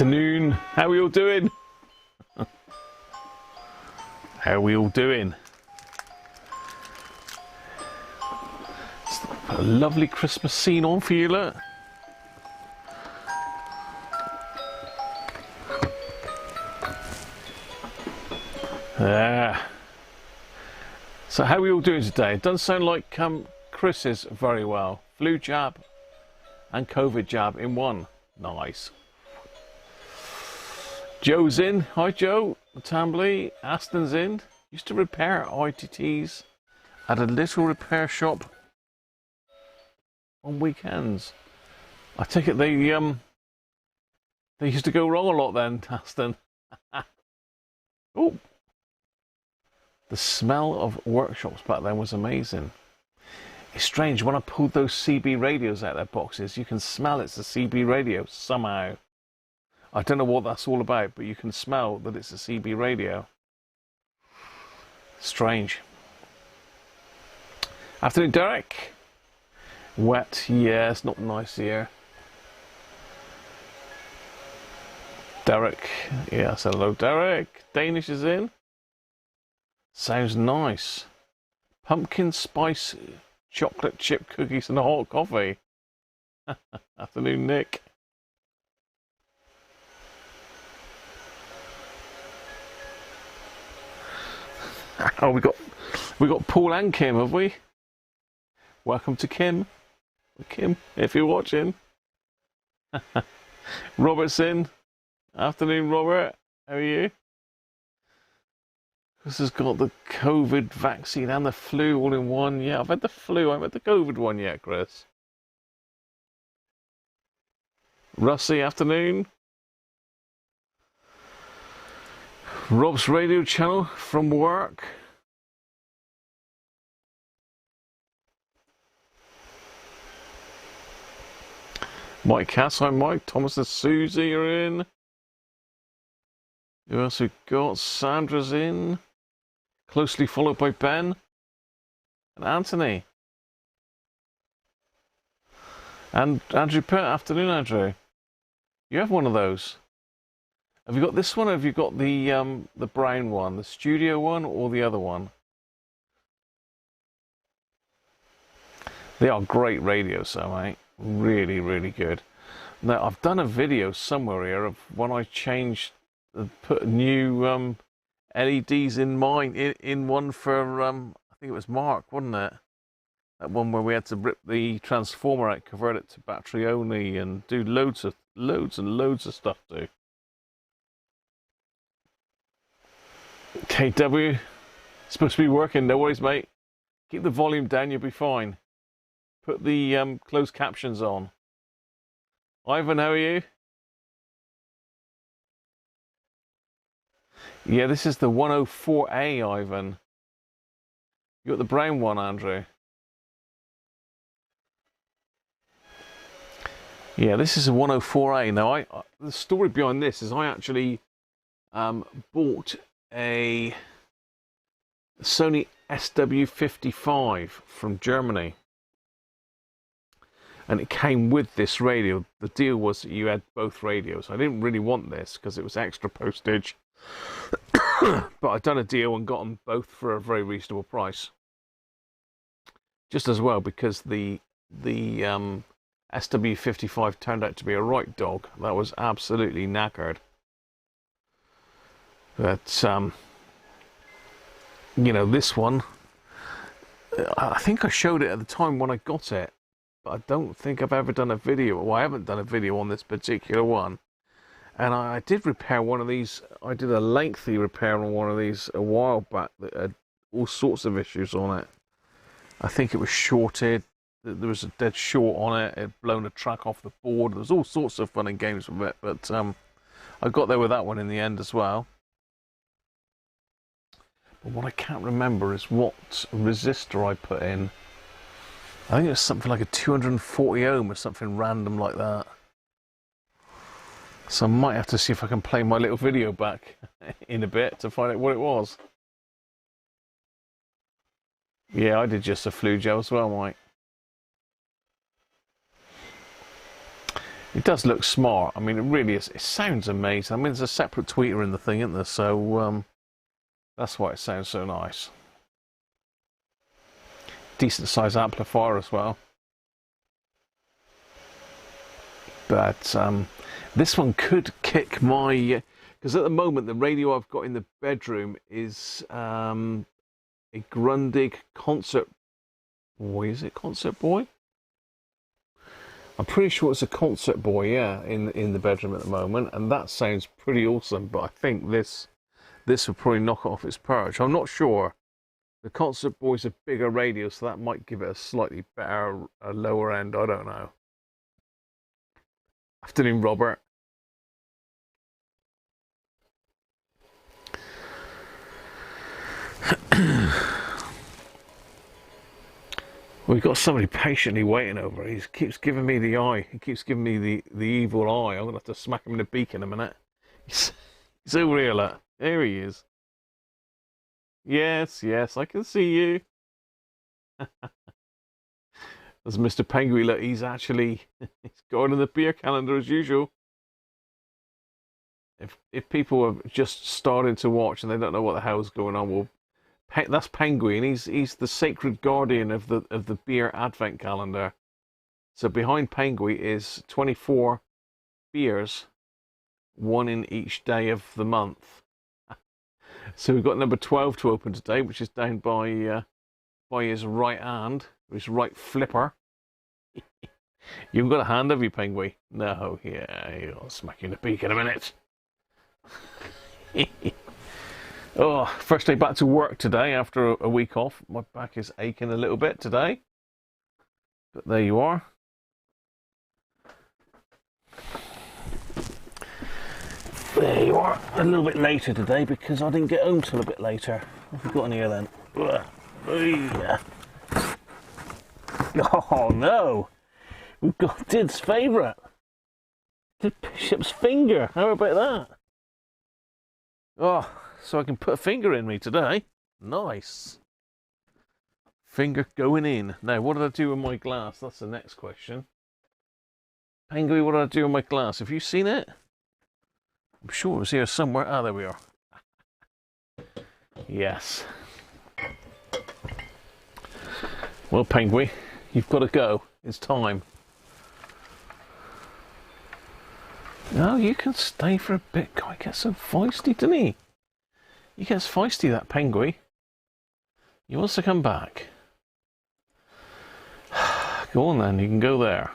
Afternoon. How are we all doing? How are we all doing? A lovely Christmas scene on for you, look. So how are we all doing today? It doesn't sound like Chris is very well. Flu jab and COVID jab in one. Nice. Joe's in. Hi Joe. Tambly. Aston's in. Used to repair ITTs at a little repair shop on weekends. I take it they used to go wrong a lot then, Aston. Oh, the smell of workshops back then was amazing. It's strange, when I pulled those CB radios out of their boxes, you can smell it's a CB radio somehow. I don't know what that's all about, but you can smell that it's a CB radio. Strange. Afternoon, Derek. Wet, yeah, it's not nice here. Derek, yes, hello Derek. Danish is in. Sounds nice. Pumpkin spice chocolate chip cookies and a hot coffee. Afternoon, Nick. Oh, we got Paul and Kim, have we? Welcome to Kim. Kim, if you're watching. Robert's in. Afternoon, Robert. How are you? Chris has got the COVID vaccine and the flu all in one. Yeah, I've had the flu. I haven't had the COVID one yet, Chris. Rusty, afternoon. Rob's radio channel from work. Mike Cass, hi Mike. Thomas and Susie are in. Who else we got? Sandra's in. Closely followed by Ben and Anthony. And Andrew Pitt. Afternoon, Andrew. You have one of those. Have you got this one, or have you got the brown one, the studio one, or the other one? They are great radios, though, mate. Really, really good. Now, I've done a video somewhere here of when I changed, put new LEDs in mine, in one for, I think it was Mark, wasn't it? That one where we had to rip the transformer out, convert it to battery only, and do loads and loads of stuff too. KW, supposed to be working, no worries, mate. Keep the volume down, you'll be fine. Put the closed captions on. Ivan, how are you? Yeah, this is the 104A, Ivan. You got the brown one, Andrew. Yeah, this is a 104A. Now, the story behind this is I actually bought a Sony SW55 from Germany. And it came with this radio. The deal was that you had both radios. I didn't really want this because it was extra postage. But I'd done a deal and got them both for a very reasonable price. Just as well because the SW55 turned out to be a right dog. That was absolutely knackered. But, you know, this one, I think I showed it at the time when I got it. But I don't think I've ever done a video. Well, I haven't done a video on this particular one. And I did repair one of these. I did a lengthy repair on one of these a while back that had all sorts of issues on it. I think it was shorted. There was a dead short on it. It had blown a track off the board. There was all sorts of fun and games with it. But I got there with that one in the end as well. But what I can't remember is what resistor I put in. I think it was something like a 240 ohm or something random like that. So I might have to see if I can play my little video back in a bit to find out what it was. Yeah, I did just a flu gel as well, Mike. It does look smart. I mean, it really is. It sounds amazing. I mean, there's a separate tweeter in the thing, isn't there? So that's why it sounds so nice. Decent size amplifier as well. But this one could kick my... Because at the moment, the radio I've got in the bedroom is a Grundig Concert Boy. Is it Concert Boy? I'm pretty sure it's a Concert Boy, yeah, in the bedroom at the moment. And that sounds pretty awesome. But I think this would probably knock it off its perch. I'm not sure. The Concert Boy's a bigger radio, so that might give it a slightly better, a lower end. I don't know. Afternoon, Robert. We've got somebody patiently waiting over. He keeps giving me the eye. He keeps giving me the evil eye. I'm going to have to smack him in the beak in a minute. He's over here, look. There he is. Yes, yes, I can see you. There's Mr. Penguin. Look, he's guarding the beer calendar as usual. If people are just starting to watch and they don't know what the hell's going on, well, that's Penguin. He's the sacred guardian of the beer advent calendar. So behind Penguin is 24 beers, one in each day of the month. So we've got number 12 to open today, which is down by his right hand, his right flipper. You've got a hand, have you, Penguin? No, yeah, I'll smack you in the beak in a minute. Oh, first day back to work today after a week off. My back is aching a little bit today. But there you are. There you are. A little bit later today because I didn't get home till a bit later. What have we got in here then? Oh no! We've got Did's favourite. The bishop's finger. How about that? Oh, so I can put a finger in me today. Nice. Finger going in. Now, what did I do with my glass? That's the next question. Penguin, what did I do with my glass? Have you seen it? I'm sure it was here somewhere. Ah, there we are. Yes. Well, Penguin, you've got to go. It's time. No, you can stay for a bit. God, he gets so feisty, doesn't he? He gets feisty, that Penguin. He wants to come back. Go on then, you can go there.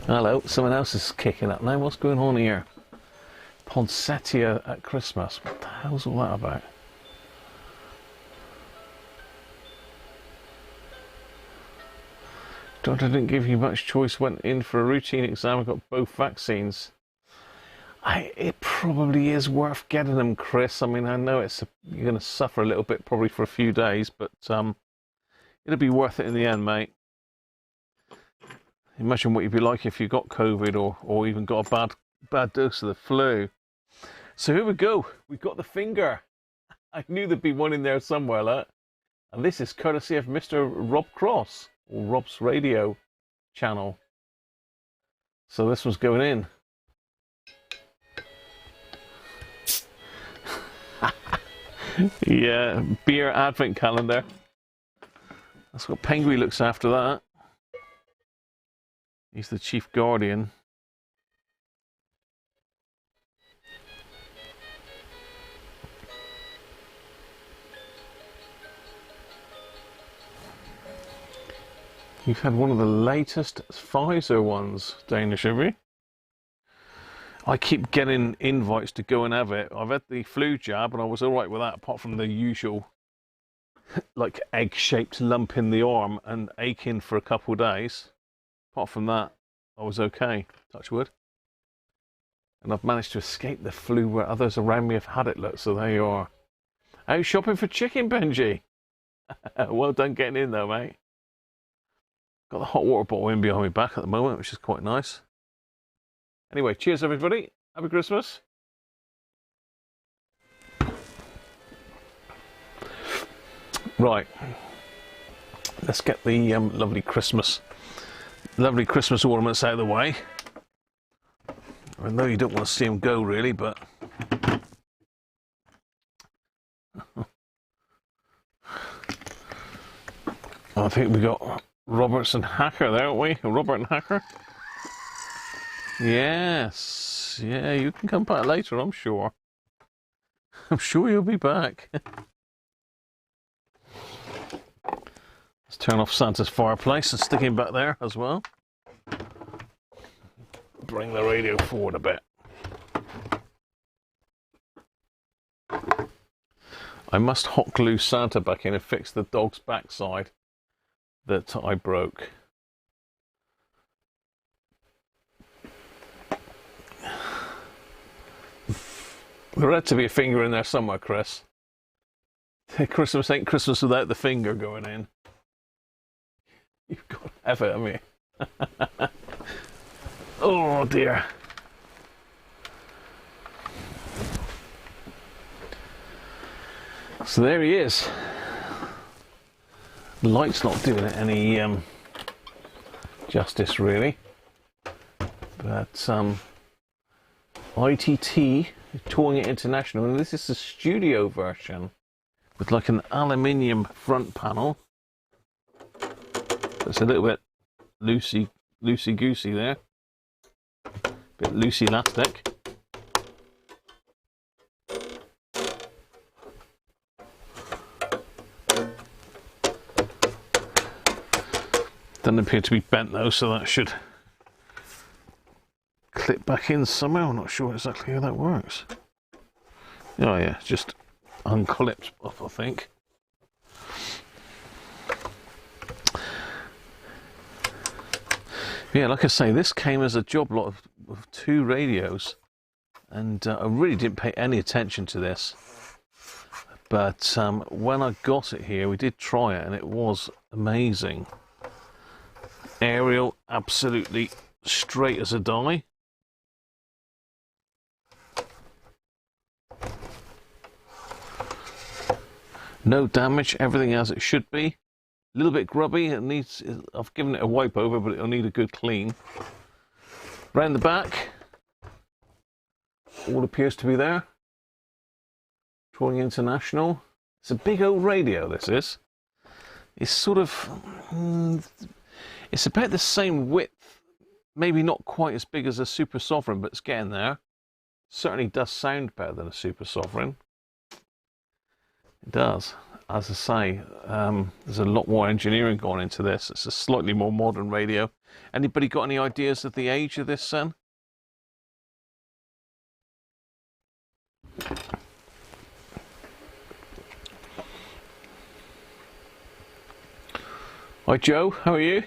Hello, someone else is kicking up now. What's going on here? Poinsettia at Christmas. What the hell's all that about? Doctor didn't give you much choice, went in for a routine exam and got both vaccines. It probably is worth getting them, Chris. I mean, I know you're going to suffer a little bit probably for a few days, but it'll be worth it in the end, mate. Imagine what you'd be like if you got COVID or even got a bad dose of the flu. So here we go. We've got the finger. I knew there'd be one in there somewhere, look. And this is courtesy of Mr. Rob Cross, or Rob's radio channel. So this one's going in. Yeah, beer advent calendar. That's what Penguin looks after that. He's the chief guardian. You've had one of the latest Pfizer ones, Danish, have you? I keep getting invites to go and have it. I've had the flu jab and I was alright with that, apart from the usual like egg-shaped lump in the arm and aching for a couple of days. Apart from that, I was okay, touch wood. And I've managed to escape the flu where others around me have had it, look, so there you are. Out shopping for chicken, Benji? Well done getting in though, mate. Got the hot water bottle in behind my back at the moment, which is quite nice. Anyway, cheers everybody. Happy Christmas. Right. let's get the lovely Christmas ornaments out of the way. I know you don't want to see them go really, but I think we got Roberts and Hacker there, aren't we? Robert and Hacker. Yes, yeah, you can come back later, I'm sure. I'm sure you'll be back. Let's turn off Santa's fireplace and stick him back there as well. Bring the radio forward a bit. I must hot glue Santa back in and fix the dog's backside that I broke. There had to be a finger in there somewhere, Chris. Christmas ain't Christmas without the finger going in. You've got to have it, haven't you? Oh dear. So there he is. The light's not doing it any justice really. But ITT touring it international, and this is the studio version with like an aluminium front panel. It's a little bit loosey goosey there, bit loose elastic. Doesn't appear to be bent though, so that should clip back in somehow. I'm not sure exactly how that works. Oh yeah, just unclipped off, I think. Yeah, like I say, this came as a job lot of 2 radios, and I really didn't pay any attention to this. But when I got it here, we did try it, and it was amazing. Aerial, absolutely straight as a die. No damage, everything as it should be. A little bit grubby, I've given it a wipe over, but it'll need a good clean. Round the back, all appears to be there. Touring International. It's a big old radio, this is. It's sort of, it's about the same width, maybe not quite as big as a Super Sovereign, but it's getting there. Certainly does sound better than a Super Sovereign. It does. As I say, there's a lot more engineering going into this. It's a slightly more modern radio. Anybody got any ideas of the age of this then? Hi Joe, how are you?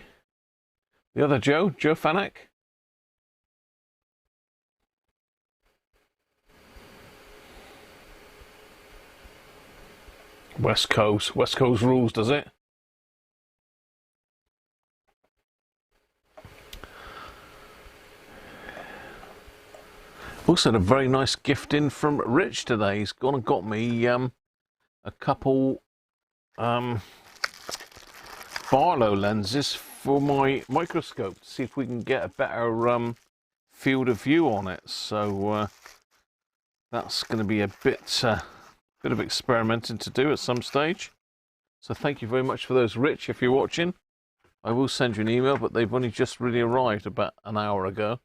The other Joe, Joe Fanak. West Coast rules, does it? Also had a very nice gift in from Rich today. He's gone and got me a couple Barlow lenses for my microscope to see if we can get a better field of view on it. So that's going to be a bit of experimenting to do at some stage. So thank you very much for those, Rich. If you're watching, I will send you an email, but they've only just really arrived about an hour ago.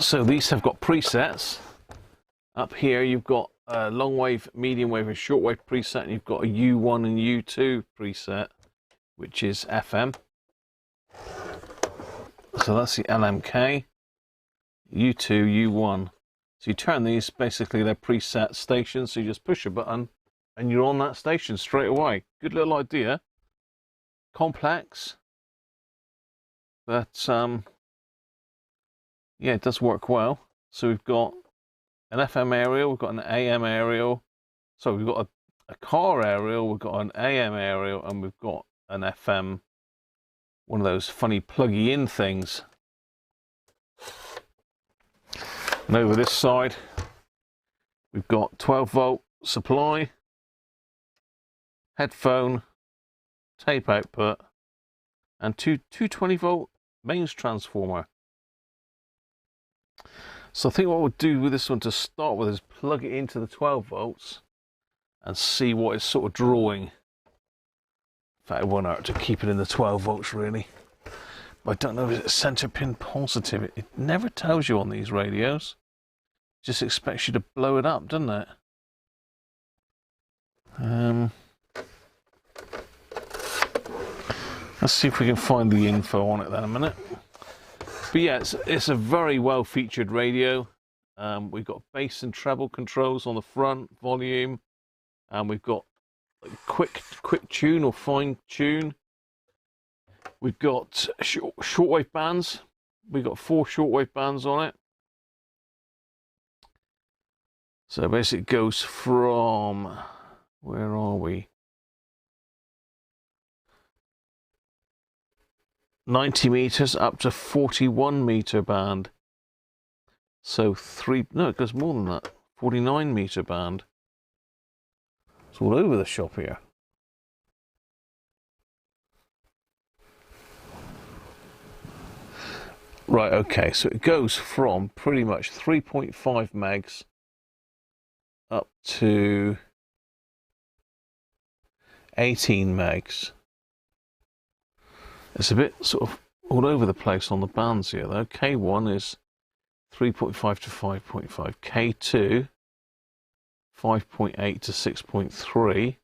So these have got presets. Up here you've got a long wave, medium wave and short wave preset, and you've got a U1 and U2 preset, which is FM. So that's the LMK, U2, U1. So you turn these, basically they're preset stations, so you just push a button and you're on that station straight away. Good little idea. Complex, but yeah, it does work well. So we've got an FM aerial, we've got an AM aerial. So we've got a car aerial, we've got an AM aerial, and we've got an FM, one of those funny pluggy in things. And over this side, We've got 12-volt supply, headphone, tape output, and two 20-volt mains transformer. So I think what we'll do with this one to start with is plug it into the 12 volts and see what it's sort of drawing. In fact, it won't hurt to keep it in the 12 volts really. But I don't know if it's center pin positive. It never tells you on these radios. It just expects you to blow it up, doesn't it? Let's see if we can find the info on it then a minute. But yeah, it's a very well featured radio. We've got bass and treble controls on the front, volume, and we've got like quick tune or fine tune. We've got shortwave bands. We've got 4 shortwave bands on it. So basically it goes from, where are we? 90 meters up to 41 meter band. So it goes more than that. 49 meter band. It's all over the shop here. Right, okay, so it goes from pretty much 3.5 megs up to 18 megs. It's a bit sort of all over the place on the bands here though. K1 is 3.5 to 5.5, K2 5.8 to 6.3,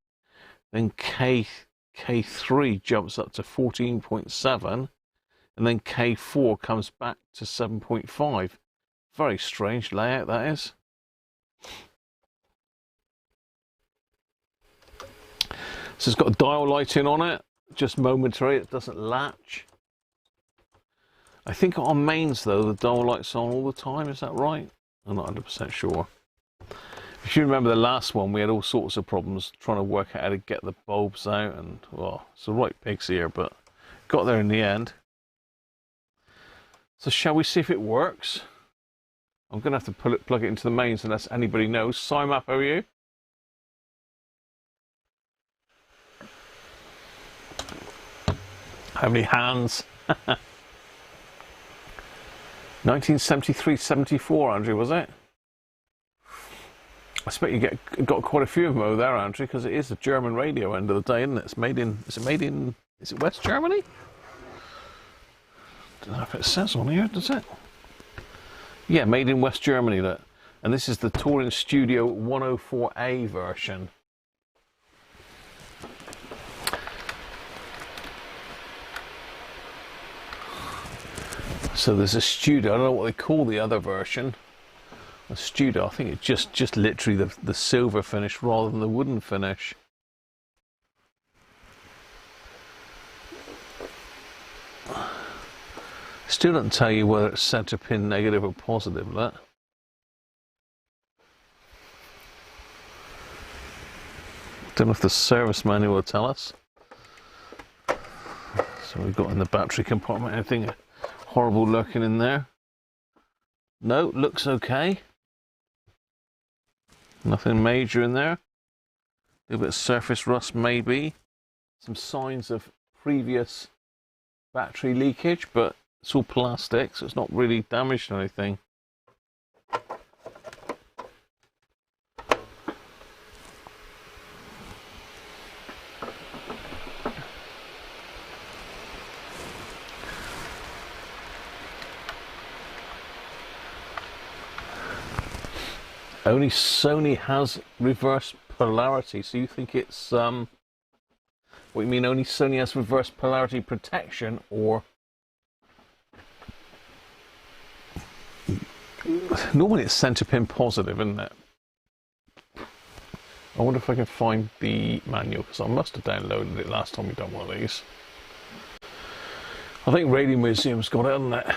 then K3 jumps up to 14.7, and then K4 comes back to 7.5. Very strange layout that is. So it's got a dial lighting on it, just momentary, it doesn't latch. I think on mains though, the dial light's on all the time, is that right? I'm not 100% sure. If you remember the last one, we had all sorts of problems trying to work out how to get the bulbs out, and well, it's a right pigs here, but got there in the end. So shall we see if it works? I'm going to have to plug it into the mains unless anybody knows. Sign up, how are you? How many hands? 1973-74, Andrew, was it? I expect you got quite a few of them over there, Andrew, because it is a German radio end of the day, isn't it? It's made in, is it West Germany? Don't know if it says on here, does it? Yeah, made in West Germany, that. And this is the Touring Studio 104A version. So there's a Studio, I don't know what they call the other version. A Studio, I think it's just literally the silver finish rather than the wooden finish. Still doesn't tell you whether it's center pin negative or positive, that. Don't know if the service manual will tell us. So we've got in the battery compartment anything horrible lurking in there. No, looks okay. Nothing major in there. A little bit of surface rust maybe. Some signs of previous battery leakage, but it's all plastic, so it's not really damaged or anything. Only Sony has reverse polarity, so you think it's what you mean, only Sony has reverse polarity protection, or normally it's center pin positive, isn't it? I wonder if I can find the manual, because I must have downloaded it last time we done one of these. I think Radio Museum's got it, hasn't it?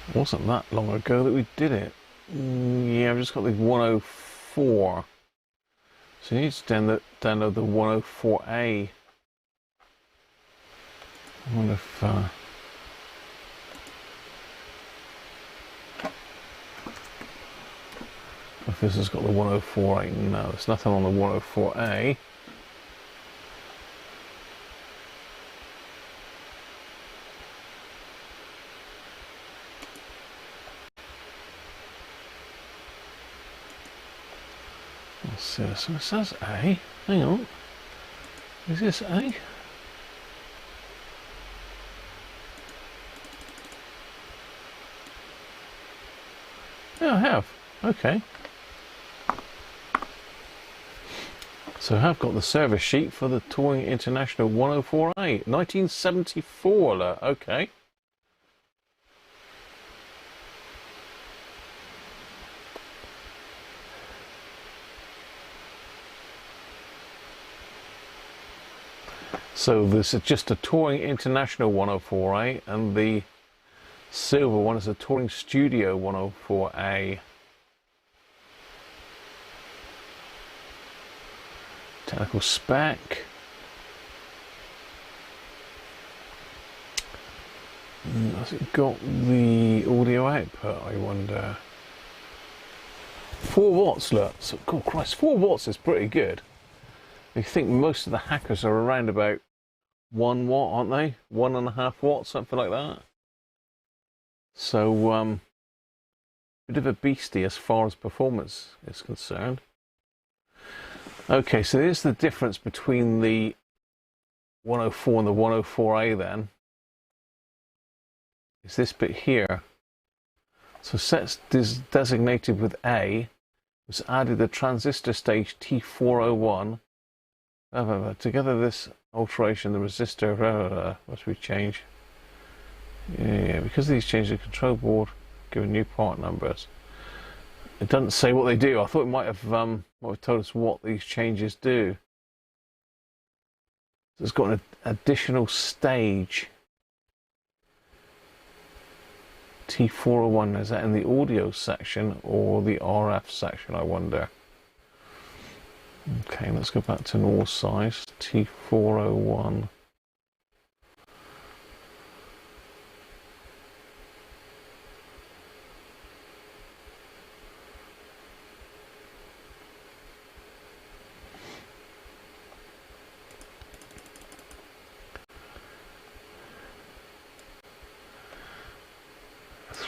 It wasn't that long ago that we did it. Yeah, I've just got the 104. So you need to download the 104A. I wonder if this has got the 104A. No, there's nothing on the 104A. Let's see, so it says A. Hang on. Is this A? Yeah, I have. Okay. So I have got the service sheet for the Touring International 104A. 1974 alert. Okay. So this is just a Touring International 104A, and the silver one is a Touring Studio 104A. Technical spec. Has it got the audio output, I wonder? 4 watts, look. So, God Christ, 4 watts is pretty good. I think most of the hackers are around about 1 watt, aren't they? 1.5 watts, something like that. So, bit of a beastie as far as performance is concerned. Okay, so here's the difference between the 104 and the 104A then. Is this bit here. So sets designated with A was added the transistor stage T401. Together this alteration, the resistor, must be changed. Yeah, because of these changes, the control board given new part numbers. It doesn't say what they do. I thought it might have told us what these changes do. So it's got an additional stage. T401, is that in the audio section or the RF section, I wonder? Okay, let's go back to normal size. T401.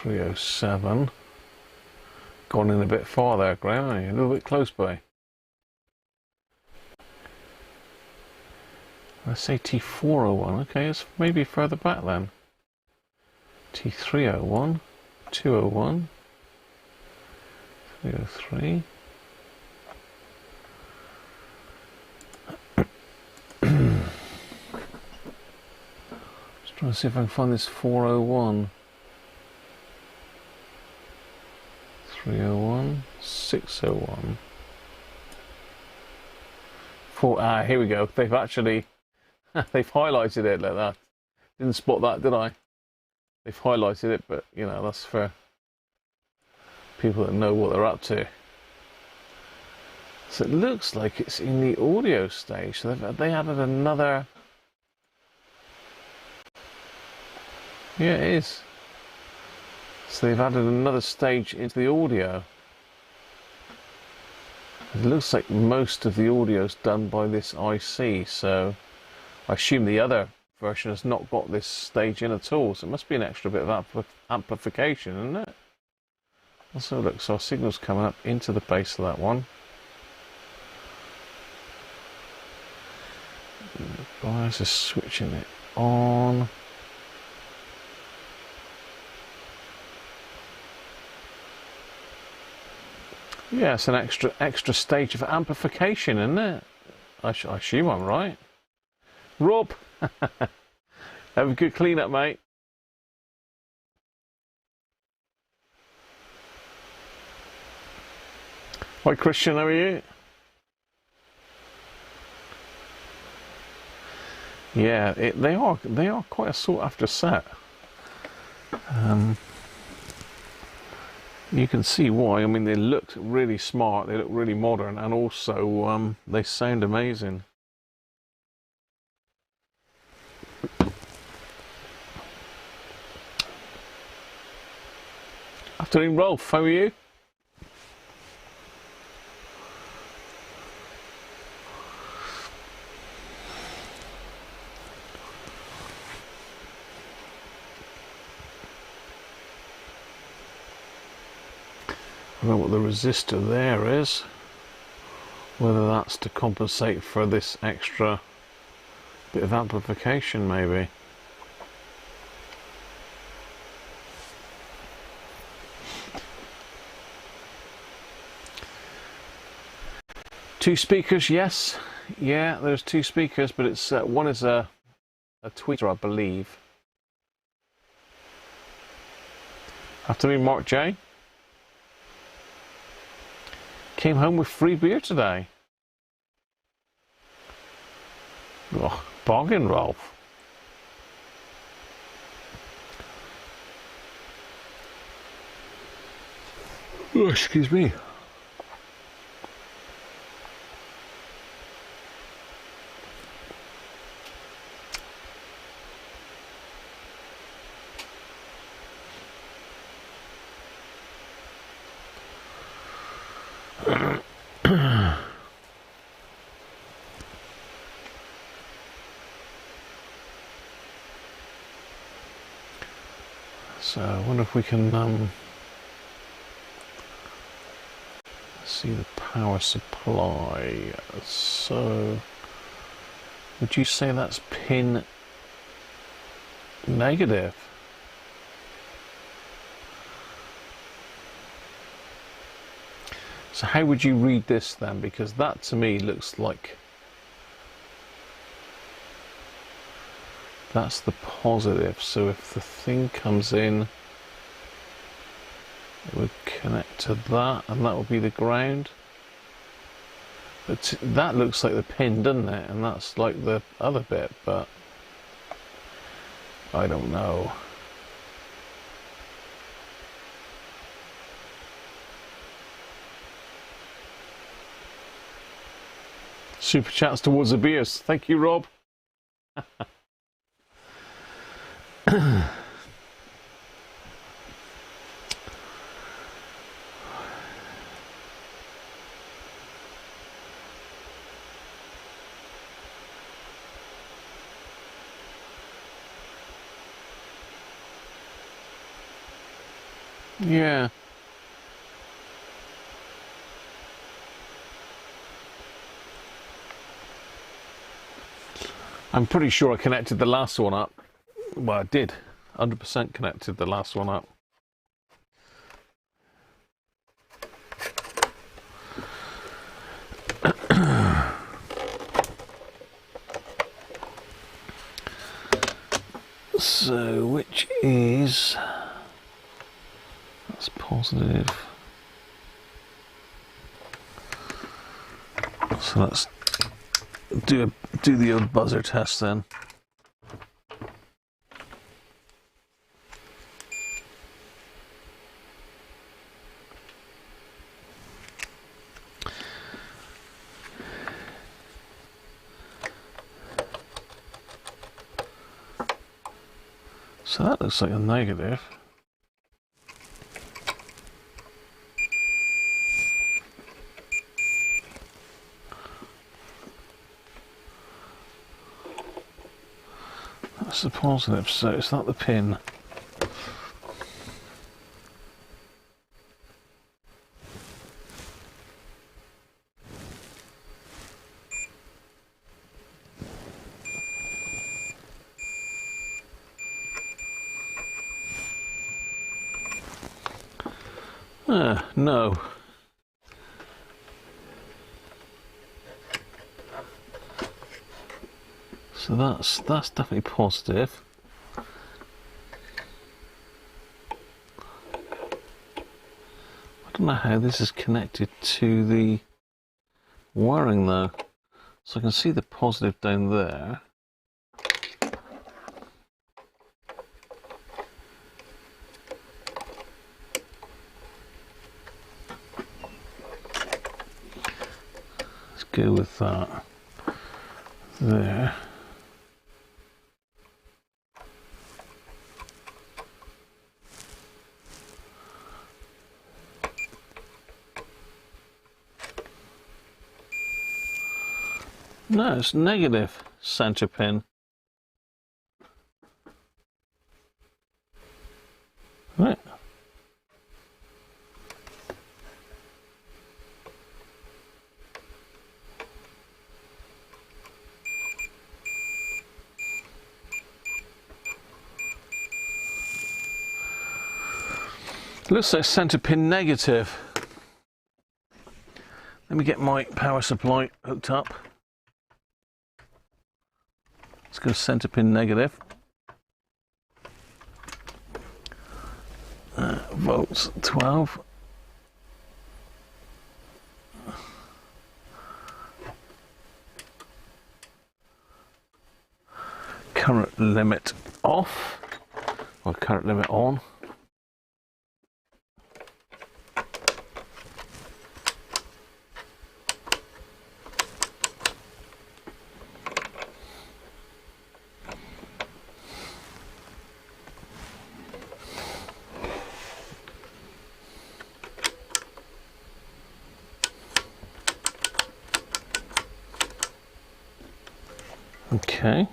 .307. Gone in a bit far there, Graham, aren't you? A little bit close by. Let's say T401. Okay, it's maybe further back then. T301, 201, 303. Just trying to see if I can find this 401. 301, 601. Here we go. They've actually they've highlighted it like that. Didn't spot that, did I? They've highlighted it, but you know, that's for people that know what they're up to. So it looks like it's in the audio stage. So they added another. Yeah, it is. So they've added another stage into the audio. It looks like most of the audio is done by this IC, so I assume the other version has not got this stage in at all, so it must be an extra bit of amplification, isn't it? Let's have a look. So our signal's coming up into the base of that one. The bias is switching it on. Yeah, it's an extra stage of amplification, isn't it? I assume I'm right. Rob, have a good clean up, mate. Hi, Christian, how are you? Yeah, they are quite a sought after set. You can see why. I mean, they look really smart, they look really modern, and also they sound amazing. Afternoon, Rolf. How are you? I don't know what the resistor there is. Whether that's to compensate for this extra bit of amplification, maybe. Two speakers, yes. Yeah, there's two speakers, but it's one is a tweeter, I believe. Afternoon, Mark J. Came home with free beer today. Oh, bargain, Rolf. Oh, excuse me. So I wonder if we can see the power supply. So would you say that's pin negative? So how would you read this then? Because that to me looks like that's the positive. So if the thing comes in, it would connect to that, and that would be the ground. But that looks like the pin, doesn't it? And that's like the other bit, but I don't know. Super chats towards the beers. Thank you, Rob. Yeah. I'm pretty sure I connected the last one up. Well, I did. 100% connected the last one up. So, which is... That's positive. So let's do the old buzzer test then. So that looks like a negative. That's the positive, so it's not the pin. No. So that's definitely positive. I don't know how this is connected to the wiring though. So I can see the positive down there. Let's go with that there. No, it's negative centre pin. Right. Looks like centre pin negative. Let me get my power supply hooked up. Let's go centre pin negative. Volts 12. Current limit off, or current limit on. Okay.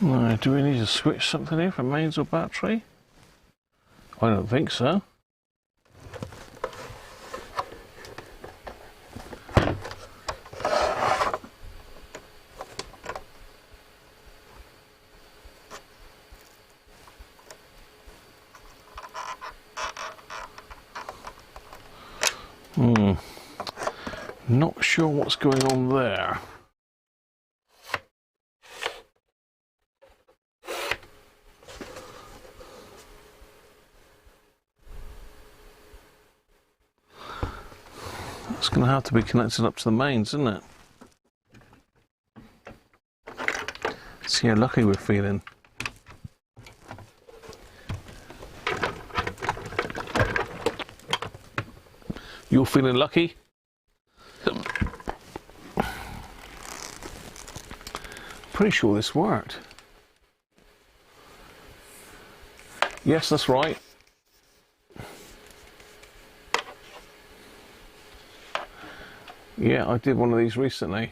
Now, do we need to switch something here for mains or battery? I don't think so. Not sure what's going on there. It's going to have to be connected up to the mains, isn't it? See how lucky we're feeling. You're feeling lucky? Pretty sure this worked. Yes, that's right. Yeah, I did one of these recently.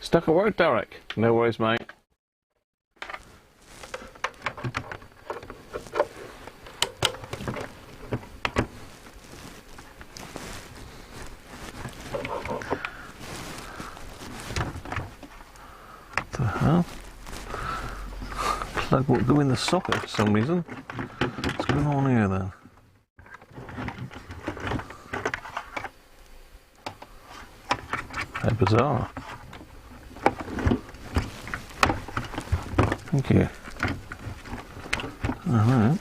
Stuck at work, Derek? No worries, mate. What the hell? Plug won't go in the socket for some reason. What's going on here then? How bizarre. Thank you. Alright.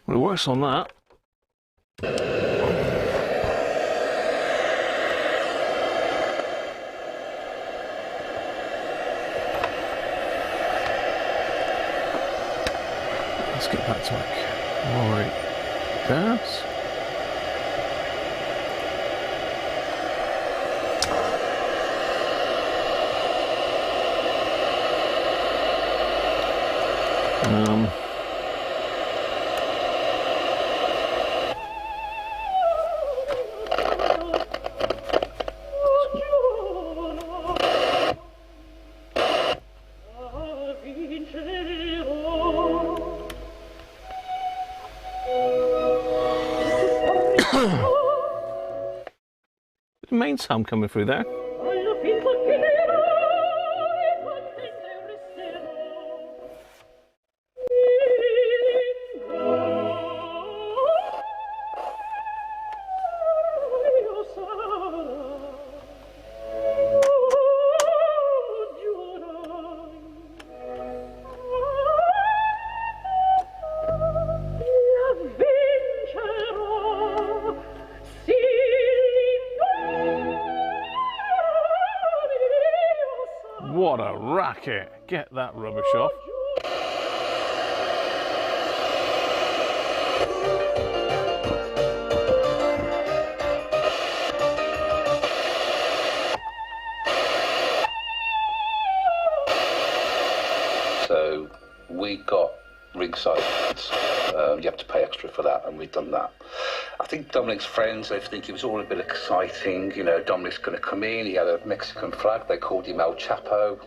Well, it works on that. Let's get back to it. Alright. Gas. The main sound coming through there. Si Sack it. Get that rubbish off. So we got ringside. You have to pay extra for that, and we've done that. I think Dominic's friends, they think it was all a bit exciting. You know, Dominic's going to come in. He had a Mexican flag. They called him El Chapo,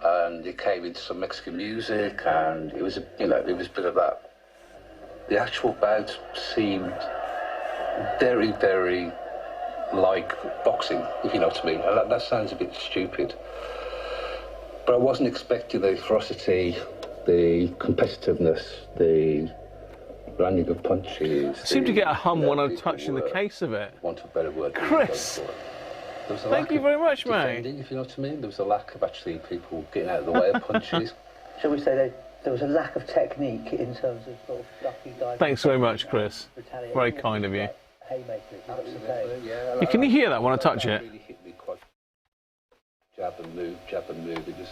and he came into some Mexican music, and it was, you know, it was a bit of that. The actual bout seemed very, very like boxing, if you know what I mean. And that sounds a bit stupid, but I wasn't expecting the ferocity, the competitiveness, the landing of punches. I seem to get a hum when I'm touching the case of it. Want a better word. Chris, thank you very much, mate. If you know what I mean, there was a lack of actually people getting out of the way of punches. Shall we say there was a lack of technique in terms of sort of ducking, diving? Thanks very much, Chris. Very kind of you. Haymakers. Absolutely, yeah. Can you hear that when I touch it? Really hit me quite. Jab and move, jab and move. It was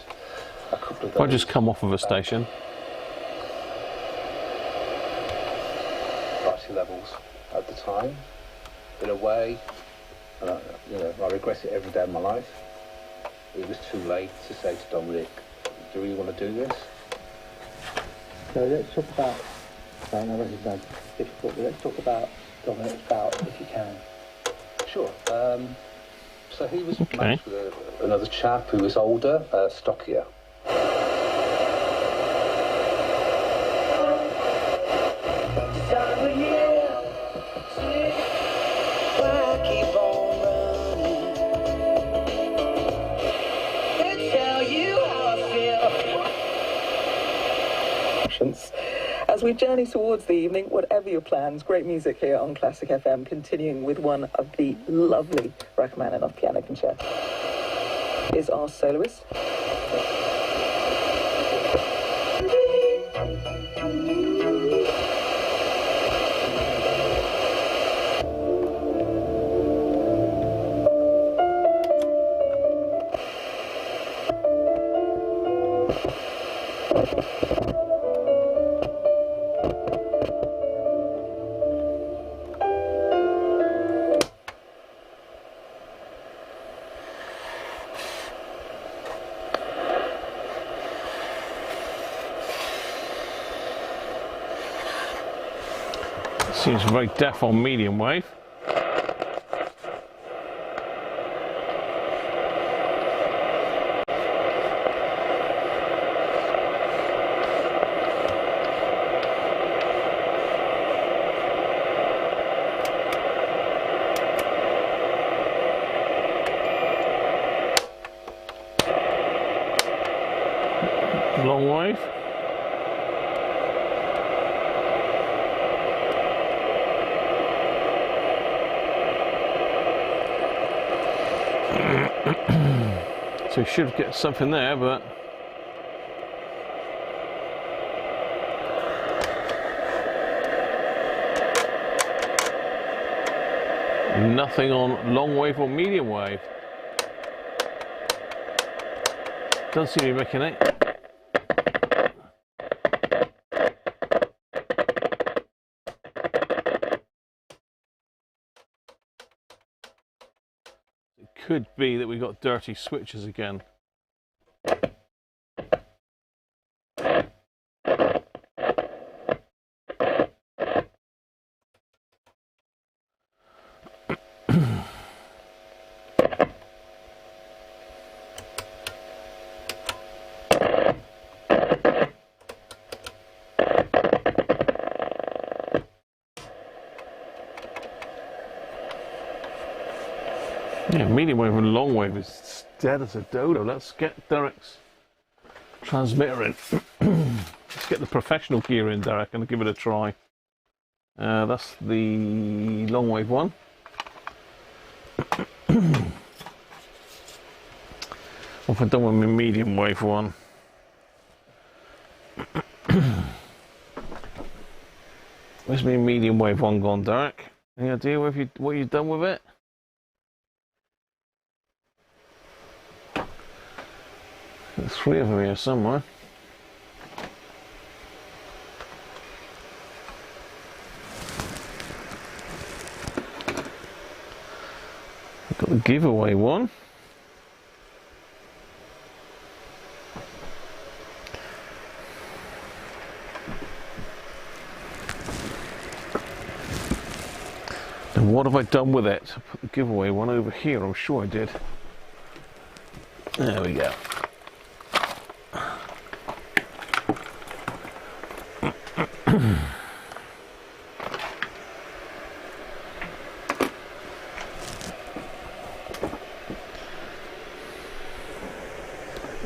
a couple of. I'll just come off of a station. Levels at the time, in a way, and you know, I regret it every day of my life. It was too late to say to Dominic, "Do you really want to do this?" So let's talk about. I know this is difficult, but let's talk about Dominic's bout, if you can. Sure. So he was matched with another chap who was older, stockier. As we journey towards the evening, whatever your plans, great music here on Classic FM, continuing with one of the lovely Rachmaninoff piano concertos. Is our soloist. Seems very deaf on medium wave. Long wave. So we should get something there, but nothing on long wave or medium wave. Doesn't seem to be making it. Could be that we got dirty switches again. Yeah, medium wave and long wave is dead as a dodo. Let's get Derek's transmitter in. Let's get the professional gear in, Derek, and give it a try. That's the long wave one. What have I done with my medium wave one? Where's my medium wave one gone, Derek? Any idea what you've done with it? Let's 3 of them here somewhere. I've got the giveaway one. And what have I done with it? I put the giveaway one over here, I'm sure I did. There we go.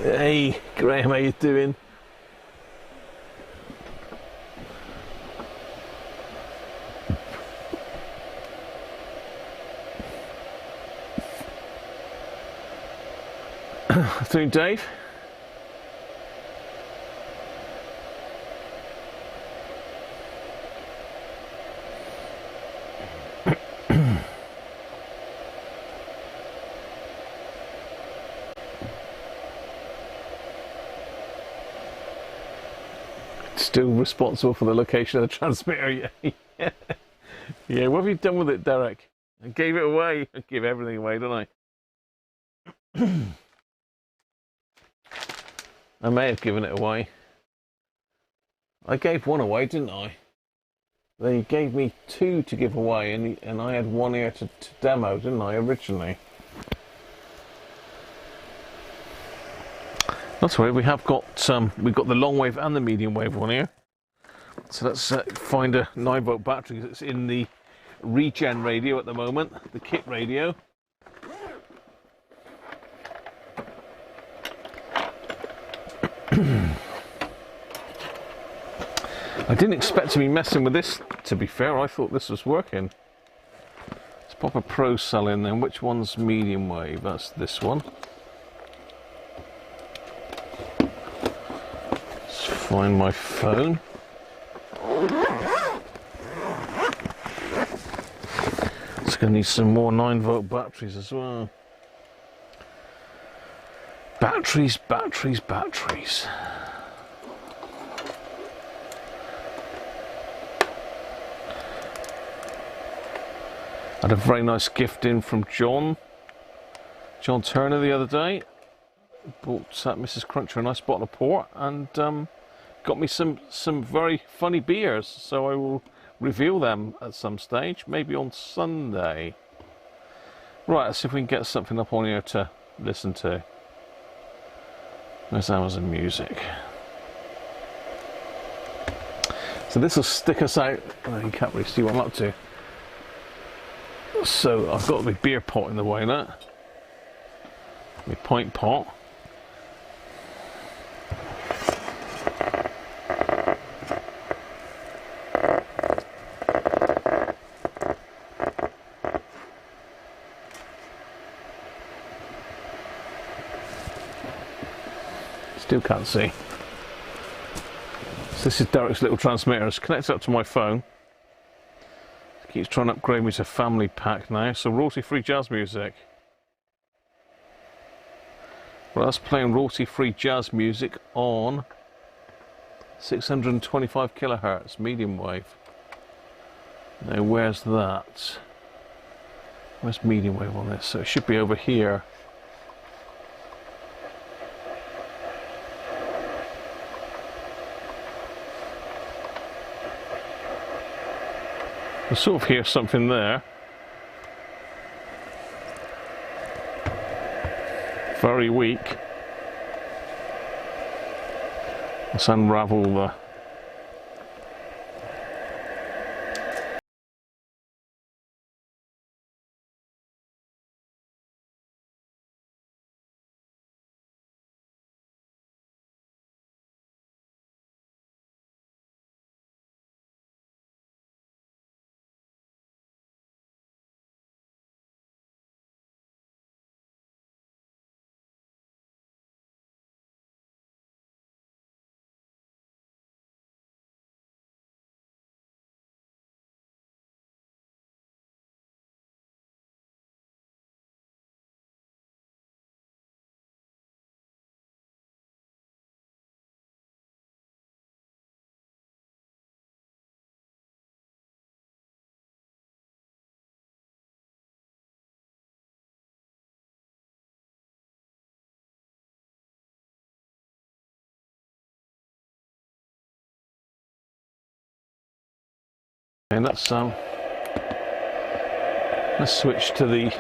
Hey, Graham, how you doing? Afternoon, Dave. Still responsible for the location of the transmitter, yeah. Yeah, what have you done with it, Derek? I gave it away. I give everything away, don't I? I may have given it away. I gave one away, didn't I? They gave me 2 to give away, and I had 1 here to demo, didn't I, originally? That's right. We've got the long wave and the medium wave one here. So let's find a 9-volt battery. It's in the regen radio at the moment, the kit radio. I didn't expect to be messing with this, to be fair. I thought this was working. Let's pop a pro cell in then. Which one's medium wave? That's this one. Let's find my phone. It's going to need some more 9-volt batteries as well. Batteries, batteries, batteries. I had a very nice gift in from John Turner the other day. Bought Mrs. Cruncher a nice bottle of port and got me some very funny beers. So I will reveal them at some stage, maybe on Sunday. Right, let's see if we can get something up on here to listen to. There's Amazon Music. So this will stick us out. Oh, you can't really see what I'm up to. So I've got my beer pot in the way, that. My pint pot. Still can't see. So this is Derek's little transmitter. It's connected up to my phone. It keeps trying to upgrade me to family pack now. So royalty-free jazz music. Well, that's playing royalty-free jazz music on 625 kilohertz medium wave. Now where's that? Where's medium wave on this? So it should be over here. I sort of hear something there. Very weak. Let's unravel the And let's switch to the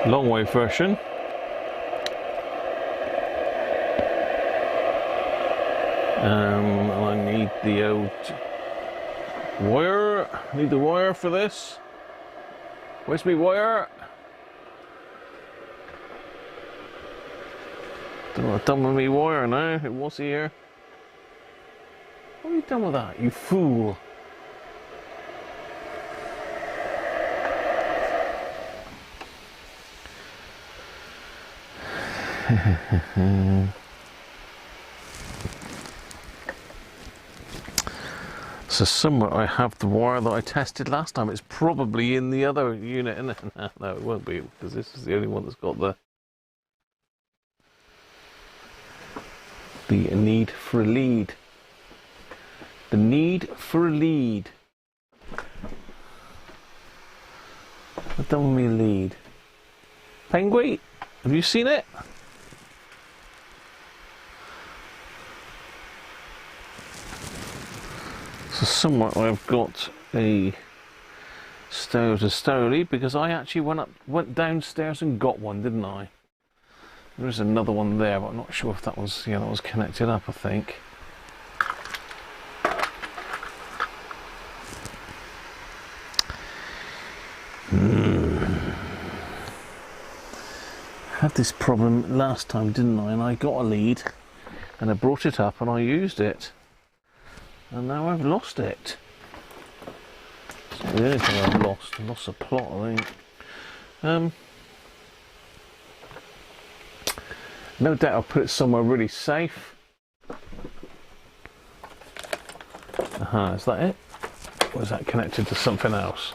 long wave version. And I need the old wire. I need the wire for this. Where's my wire? Don't know what I've done with my wire now. It was here. What have you done with that, you fool? So somewhere I have the wire that I tested last time. It's probably in the other unit, isn't it? No, it won't be, because this is the only one that's got the need for a lead. The need for a lead. I've done with me lead. Penguin, have you seen it? So somewhere I've got a stereo lead, because I actually went downstairs and got one, didn't I? There is another one there, but I'm not sure if that was, yeah, that was connected up, I think. Had this problem last time, didn't I? And I got a lead, and I brought it up, and I used it. And now I've lost it. It's not the only thing I've lost. I lost a plot, I think. No doubt I'll put it somewhere really safe. Aha, is that it? Or is that connected to something else?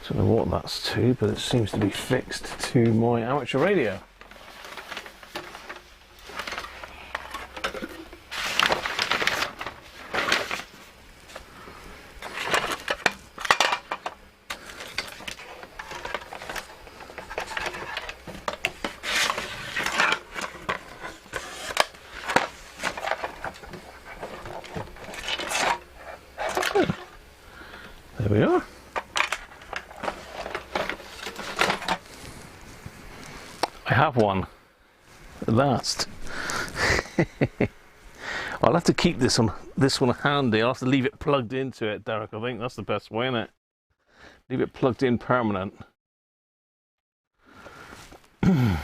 Don't know what that's to, but it seems to be fixed to my amateur radio. There we are. I have one at last. I'll have to keep this one handy. I'll have to leave it plugged into it, Derek. I think that's the best way, isn't it? Leave it plugged in permanent. I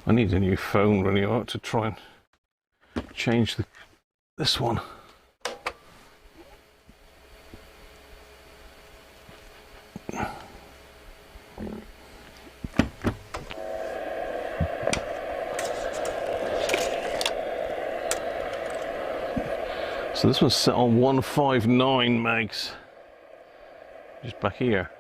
need a new phone really out to try and change this one. So this one's set on 159 megs, just back here.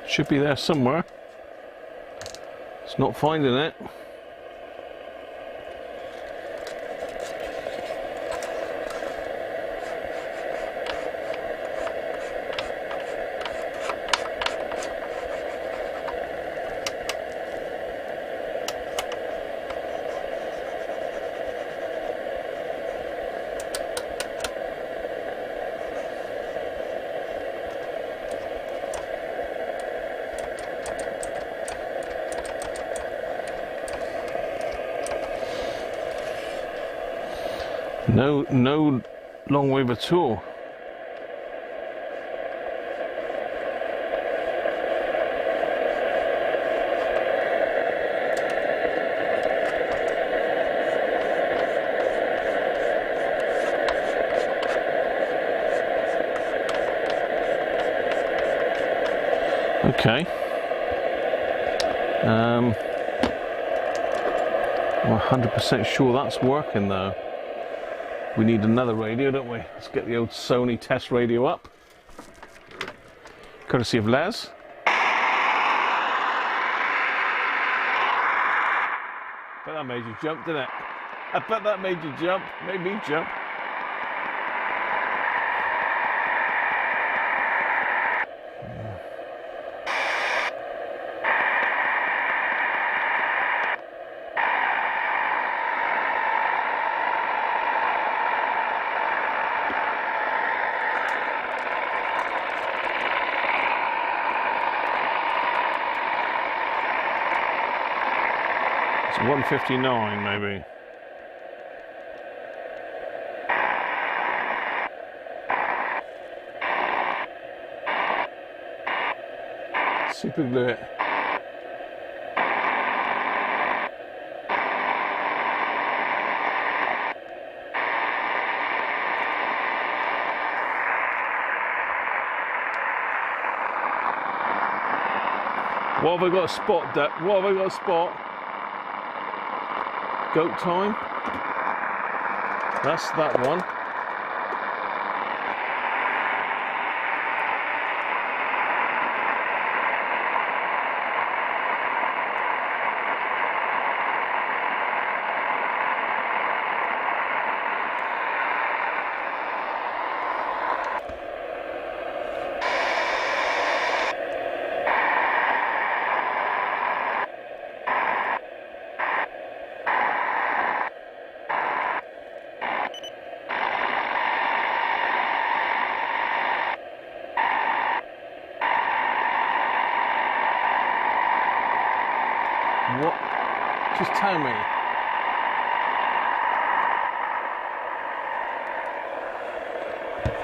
Should be there somewhere. It's not finding it. No long wave at all. Okay. I'm 100% sure that's working though. We need another radio, don't we? Let's get the old Sony test radio up. Courtesy of Les. Bet that made you jump, didn't it? I bet that made you jump. Made me jump. It's 159 maybe. Super glue it. What have I got a spot, Dad? What have I got a spot? Goat time. That's that one. What? Just tell me.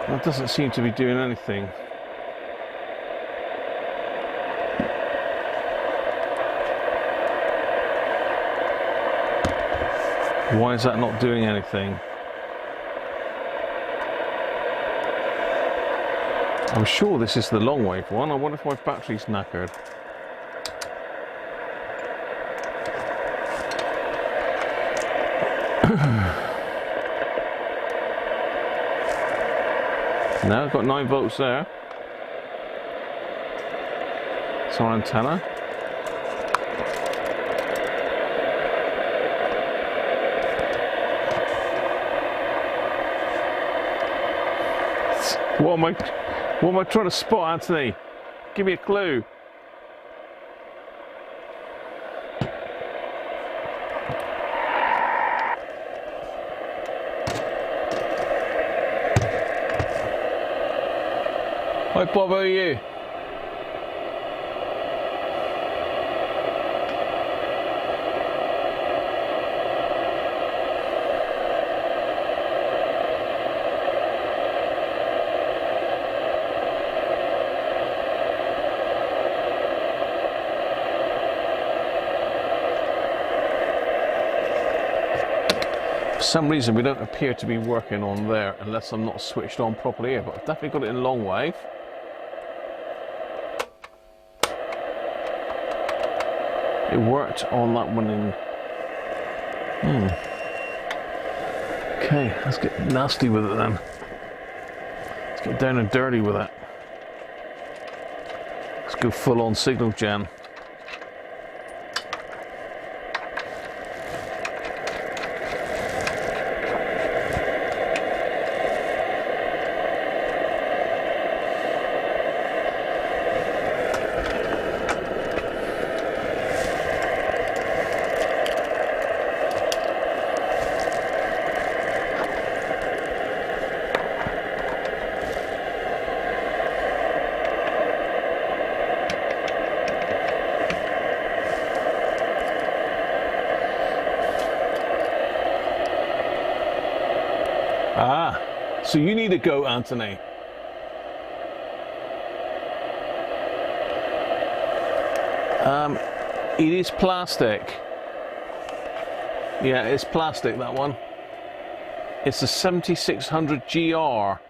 That doesn't seem to be doing anything. Why is that not doing anything? I'm sure this is the long wave one. I wonder if my battery's knackered. Now I've got 9 volts there. It's our antenna. What am I trying to spot, Anthony? Give me a clue. Hi Bob, how are you? For some reason we don't appear to be working on there unless I'm not switched on properly here, but I've definitely got it in long wave. It worked on that one in... Okay, let's get nasty with it then. Let's get down and dirty with it. Let's go full on signal gen. Ah, so you need a goat, Anthony. It is plastic. Yeah, it's plastic, that one. It's the 7600 GR.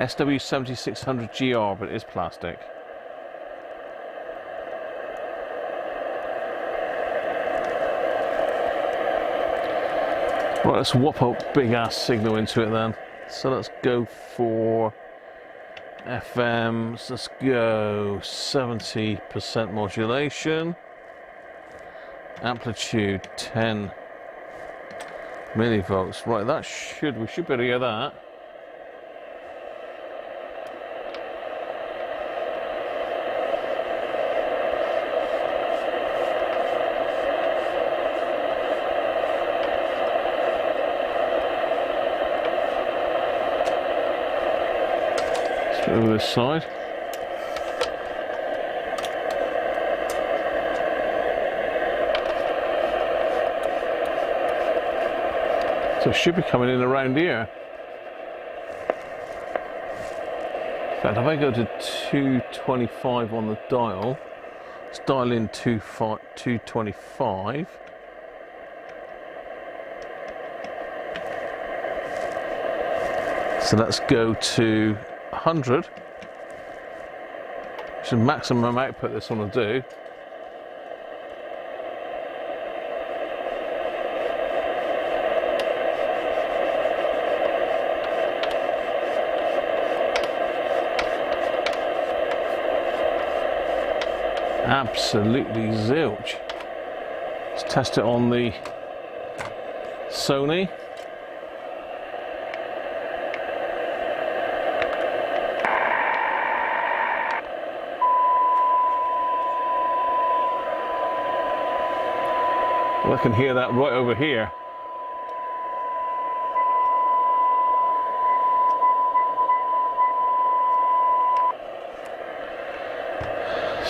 SW7600 GR, but it is plastic. Right, let's whop a big ass signal into it then. So let's go for FM. So let's go 70% modulation. Amplitude 10 millivolts. Right, we should be able to hear that. Over this side. So it should be coming in around here. In fact, if I go to 225 on the dial, let's dial in 225. So let's go to 100, which is the maximum output this one will do. Absolutely zilch. Let's test it on the Sony. Well, I can hear that right over here.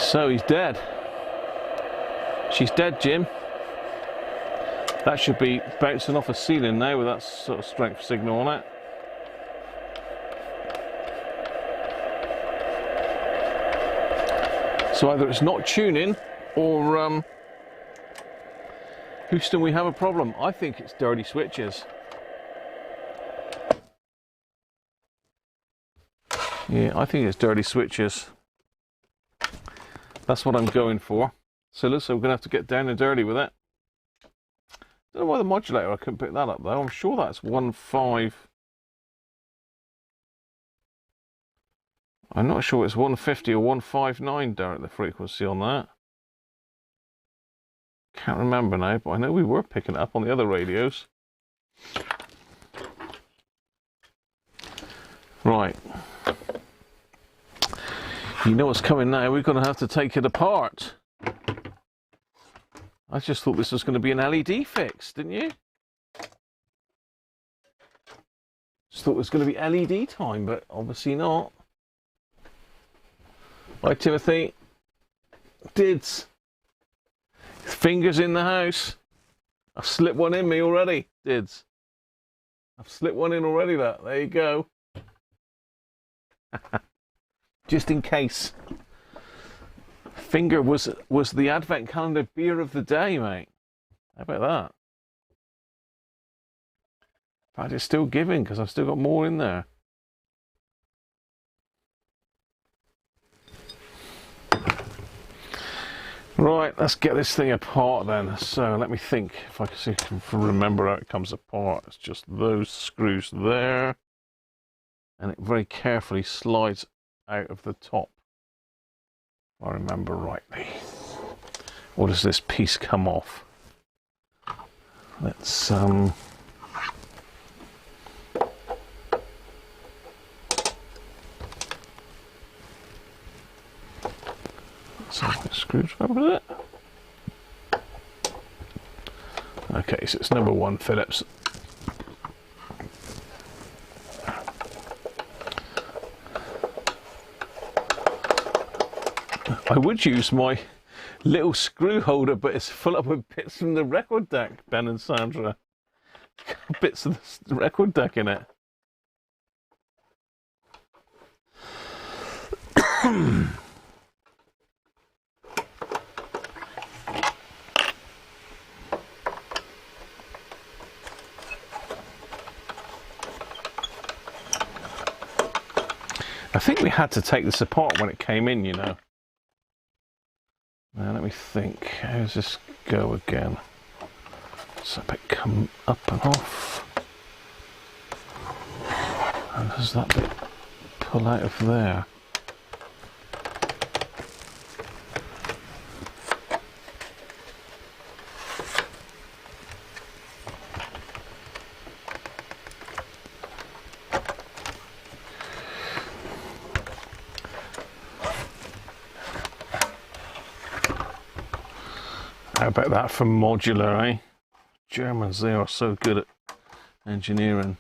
So he's dead. She's dead, Jim. That should be bouncing off a ceiling now with that sort of strength signal on it. So either it's not tuning or Houston, we have a problem. I think it's dirty switches. Yeah, I think it's dirty switches. That's what I'm going for. So listen, we're going to have to get down and dirty with it. Don't know why the modulator, I couldn't pick that up though. I'm sure that's 1.5. I'm not sure it's 150 or 159 down the frequency on that. Can't remember now, but I know we were picking it up on the other radios. Right. You know what's coming now? We're going to have to take it apart. I just thought this was going to be an LED fix, didn't you? Just thought it was going to be LED time, but obviously not. Right, Timothy. Dids. Fingers in the house. I've slipped one in me already, Dids. I've slipped one in already, that. There you go. Just in case. Finger was the advent calendar beer of the day, mate. How about that? In fact, it's still giving because I've still got more in there. Right, let's get this thing apart then. So let me think if I can see, remember how it comes apart. It's just those screws there, and it very carefully slides out of the top. If I remember rightly. Or does this piece come off? Let's So screwdriver with it. Okay, so it's number 1 Phillips. I would use my little screw holder, but it's full up with bits from the record deck, Ben and Sandra. Bits of the record deck in it. I think we had to take this apart when it came in, you know. Now let me think. How does this go again? So a bit come up and off. And does that bit pull out of there? How about that for modular, eh? Germans, they are so good at engineering.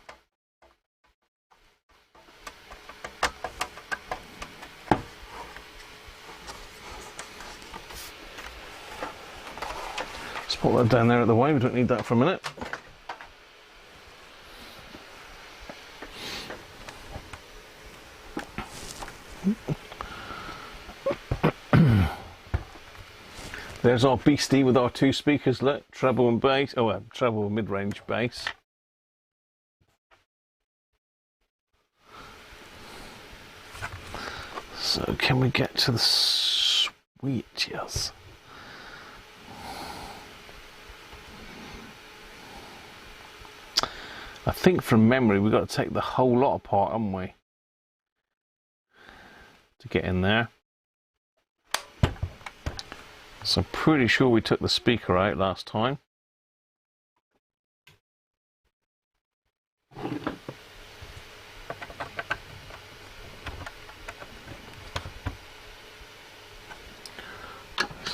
Let's put that down there at the way, we don't need that for a minute. There's our beastie with our two speakers, look, treble and bass, treble and mid-range bass. So can we get to the switches? I think from memory we've got to take the whole lot apart, haven't we? To get in there. So I'm pretty sure we took the speaker out last time. Is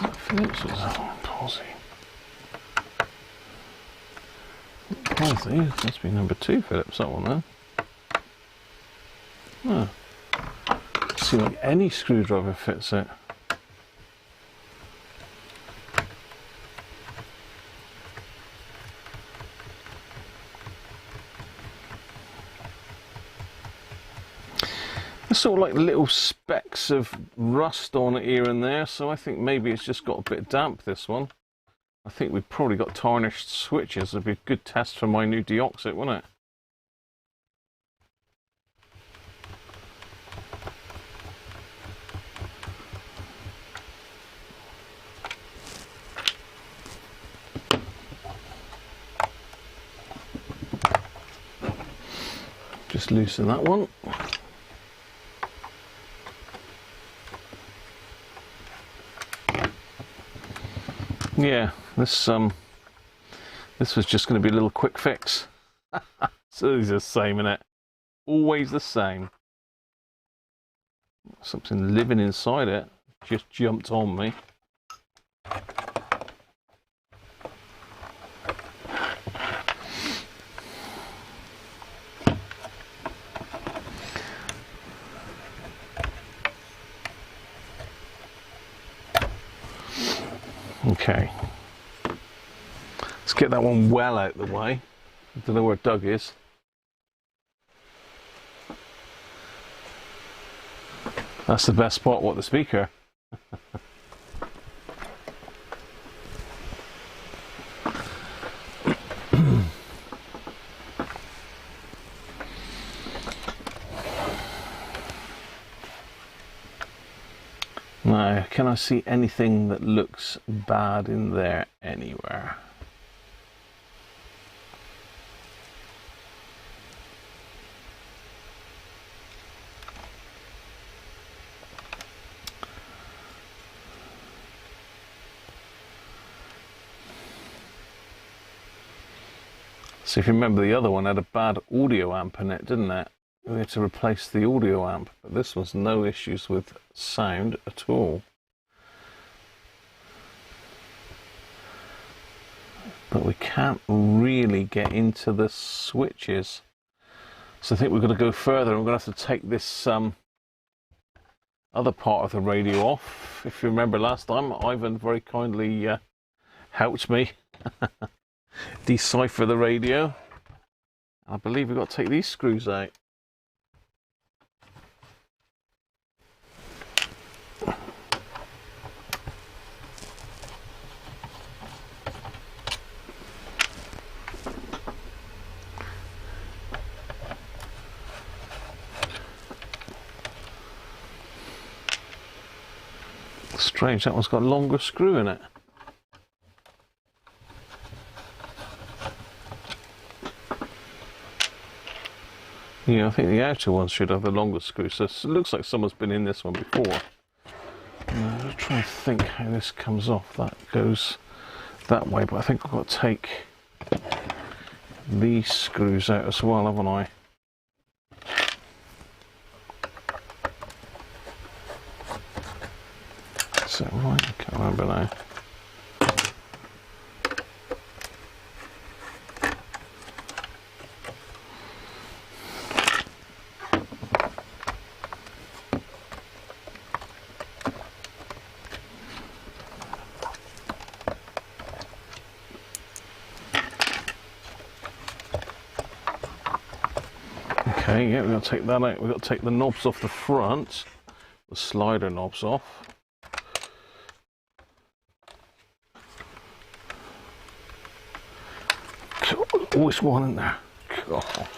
that Phillips or is that one Palsy? Palsy, must be number 2 Phillips, that one then. Huh. Doesn't seem like any screwdriver fits it. Sort of like little specks of rust on it here and there, so I think maybe it's just got a bit damp, this one. I think we've probably got tarnished switches. It'd be a good test for my new deoxit, wouldn't it? Just loosen that one. Yeah, this was just going to be a little quick fix. So it's the same, innit? Always the same. Something living inside it just jumped on me. Okay, let's get that one well out of the way. I don't know where Doug is. That's the best spot, what, the speaker? Now, can I see anything that looks bad in there anywhere? So if you remember, the other one had a bad audio amp in it, didn't it? We had to replace the audio amp, but this one's no issues with sound at all. But we can't really get into the switches. So I think we've got to go further, and we're going to have to take this other part of the radio off. If you remember last time, Ivan very kindly helped me decipher the radio. I believe we've got to take these screws out. Strange, that one's got a longer screw in it. Yeah, I think the outer one should have the longer screw, so it looks like someone's been in this one before. I'm trying to think how this comes off. That goes that way, but I think I've got to take these screws out as well, haven't I? Is that right? I can't remember now. Okay, yeah, we've got to take that out. We've got to take the knobs off the front, the slider knobs off. Always one in there. God.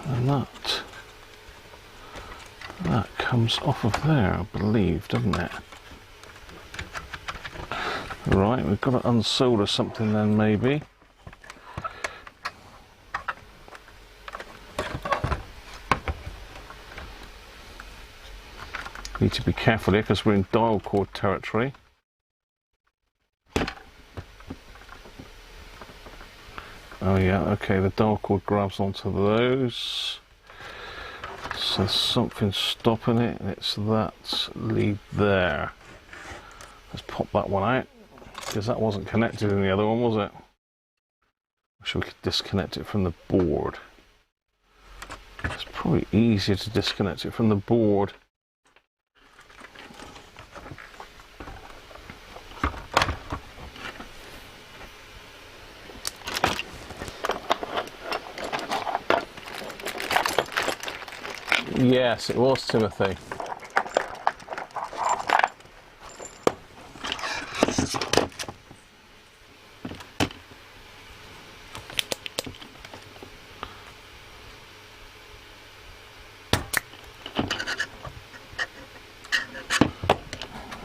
And that comes off of there, I believe, doesn't it? Right, we've got to unsolder something then, maybe. Need to be careful here because we're in dial cord territory. Oh yeah, okay, the dial cord grabs onto those. So something's stopping it, and it's that lead there. Let's pop that one out, because that wasn't connected in the other one, was it? I'm sure we could disconnect it from the board. It's probably easier to disconnect it from the board. Yes, it was Timothy.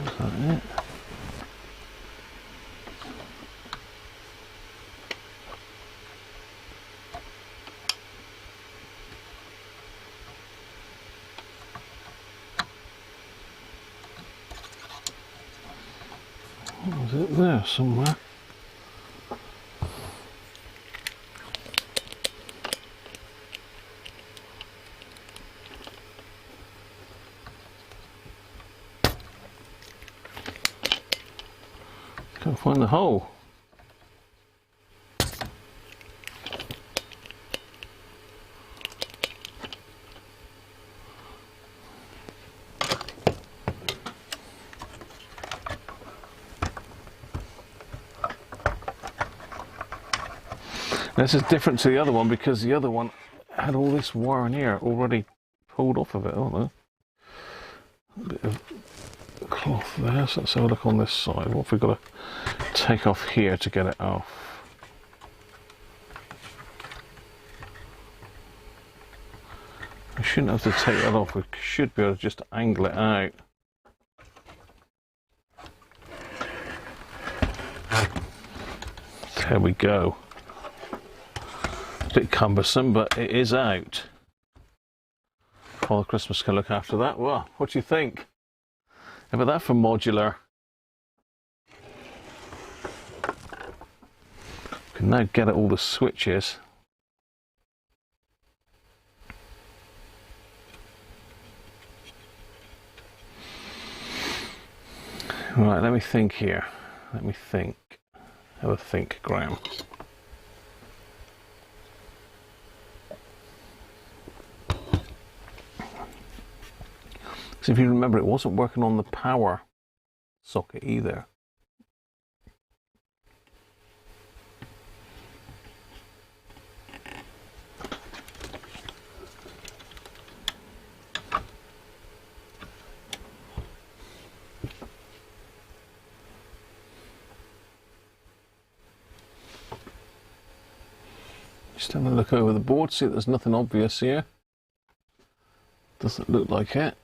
Is that it? Was it there somewhere? Can't find the hole. This is different to the other one because the other one had all this wire in here already pulled off of it, I don't know. A bit of cloth there, so let's have a look on this side. What have we got to take off here to get it off? We shouldn't have to take that off, we should be able to just angle it out. There we go. Bit cumbersome, but it is out. Father Christmas can look after that. Well, what do you think? How about that for modular? Can now get at all the switches. Right, let me think here. Let me think. Have a think, Graham. So if you remember, it wasn't working on the power socket either. Just have a look over the board, see if there's nothing obvious here. Doesn't look like it.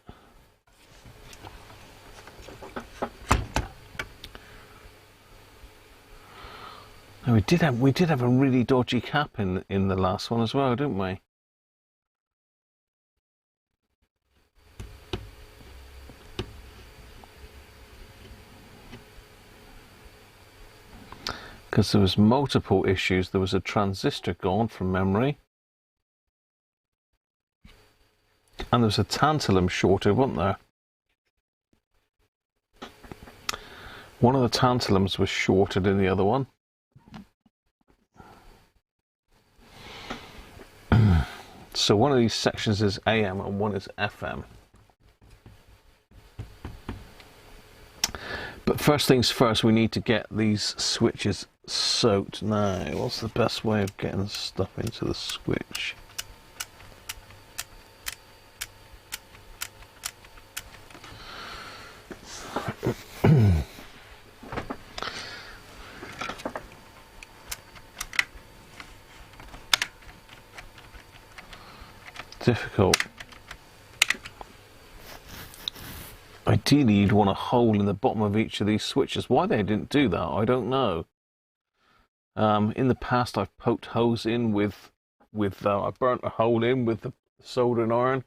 Now we did have a really dodgy cap in the last one as well, didn't we? because there was multiple issues. There was a transistor gone from memory, and there was a tantalum shorted, wasn't there? One of the tantalums was shorted in the other one. So one of these sections is AM and one is FM. But first things first, we need to get these switches soaked. Now, what's the best way of getting stuff into the switch? Difficult. Ideally, you'd want a hole in the bottom of each of these switches. Why they didn't do that, I don't know. In the past, I've poked holes in with I burnt a hole in with the soldering iron.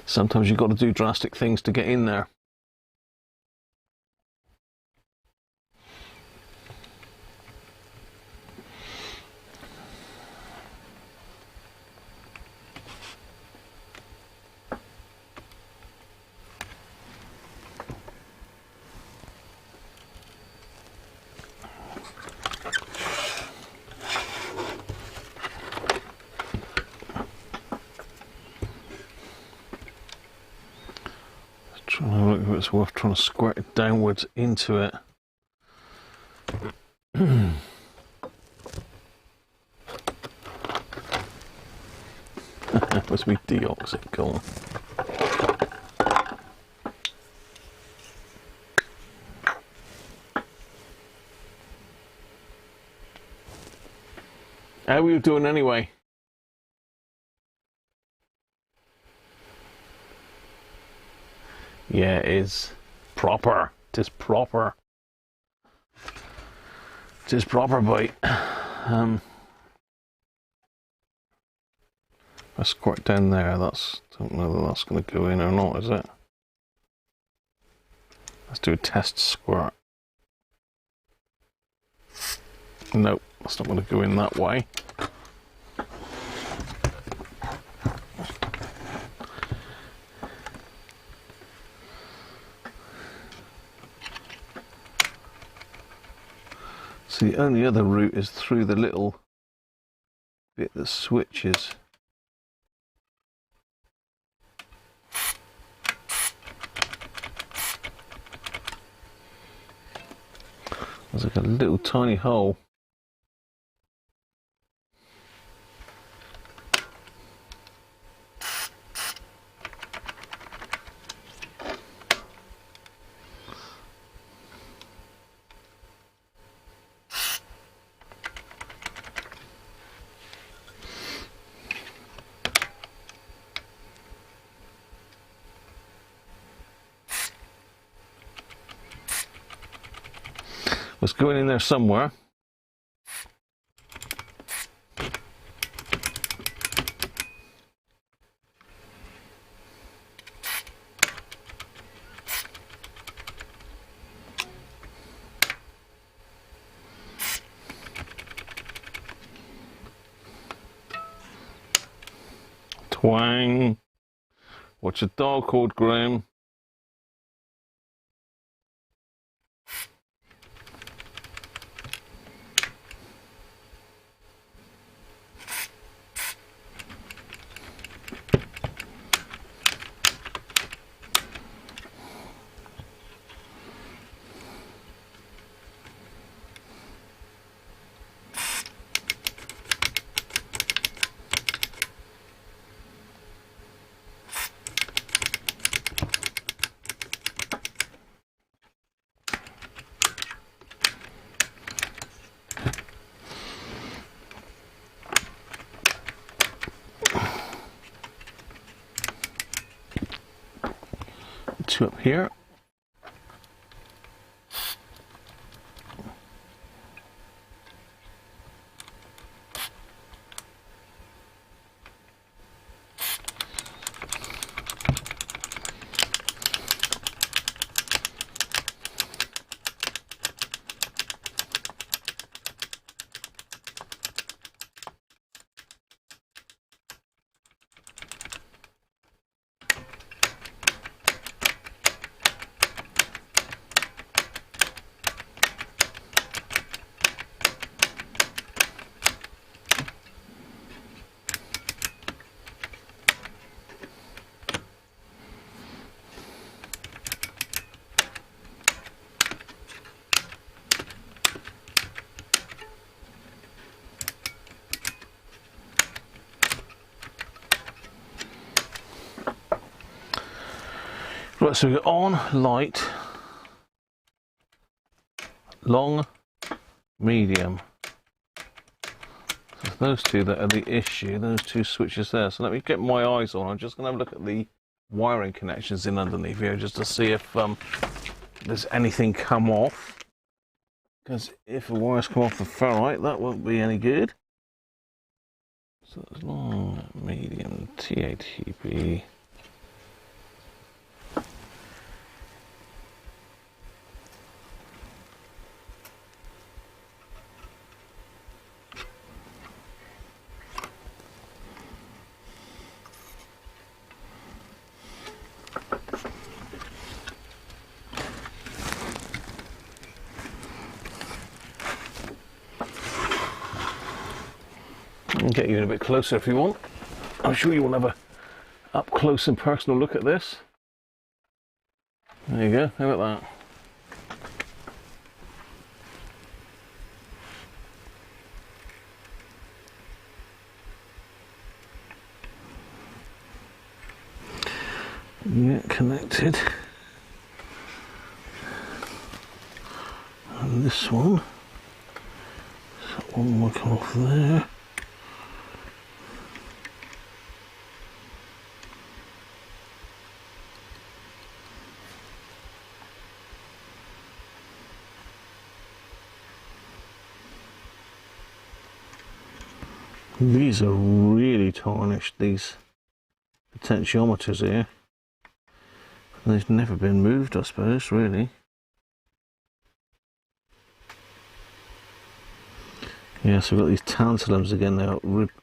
Sometimes you've got to do drastic things to get in there. It's worth trying to squirt it downwards into it. Must be deoxit gone. How are you doing anyway? Yeah, it is proper. It is proper. It is proper, boy. I squirt down there. Don't know whether that's going to go in or not, is it? Let's do a test squirt. Nope, that's not going to go in that way. So the only other route is through the little bit that switches. There's like a little tiny hole. It's going in there somewhere. Twang. What's a dog called, Graham? Two up here. Right, so we go on, light, long, medium. So those two that are the issue, those two switches there. So let me get my eyes on. I'm just going to have a look at the wiring connections in underneath here just to see if there's anything come off. Because if the wires come off the ferrite, that won't be any good. So it's long, medium, TATB. I'll get you in a bit closer if you want. I'm sure you want to have a up close and personal look at this. There you go, how about that? Yeah, connected. And this one, that one will come off there. These are really tarnished, these potentiometers here. They've never been moved, I suppose, really. Yeah, so we've got these tantalums again now.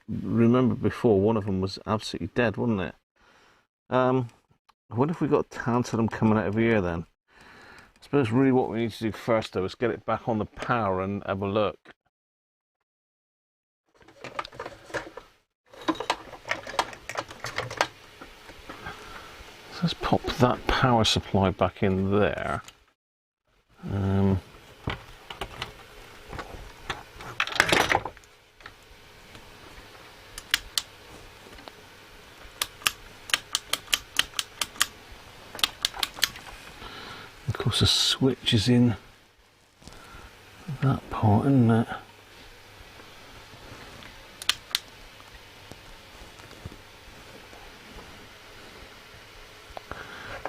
Remember before, one of them was absolutely dead, wasn't it? I wonder if we got tantalum coming out of here then. I suppose really what we need to do first though is get it back on the power and have a look. Let's pop that power supply back in there. Of course the switch is in that part, isn't it?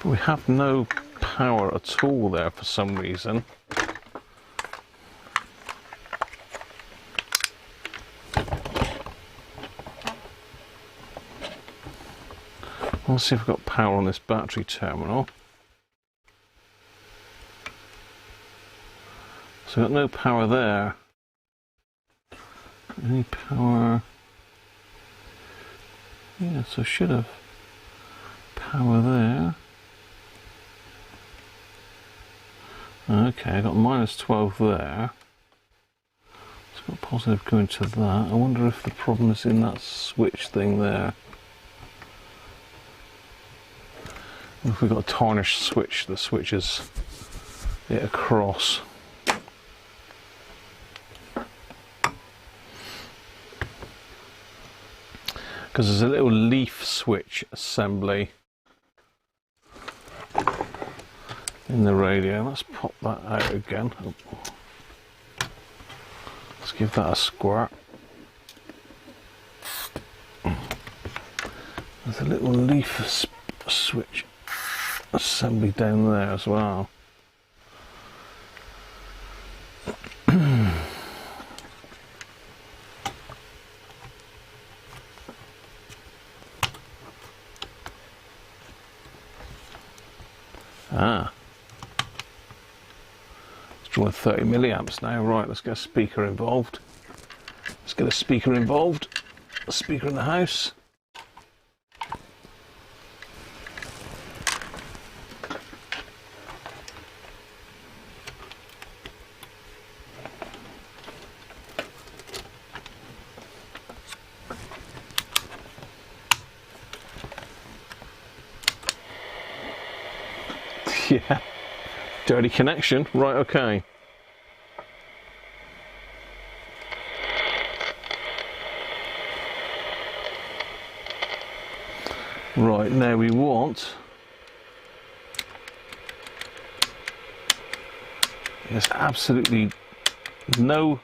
We have no power at all there for some reason. Let's see if we've got power on this battery terminal. So we've got no power there. Any power? Yeah, so should have power there. Okay, I got minus 12 there. So I've got positive going to that. I wonder if the problem is in that switch thing there. If we've got a tarnished switch that switches it across. Because there's a little leaf switch assembly in the radio. Let's pop that out again. Let's give that a squirt. There's a little leaf switch assembly down there as well. Ah. Drawing 30 milliamps now. Right, let's get a speaker involved. Let's get a speaker involved. A speaker in the house. Yeah. Dirty connection, right, okay. Right, now we want There's absolutely no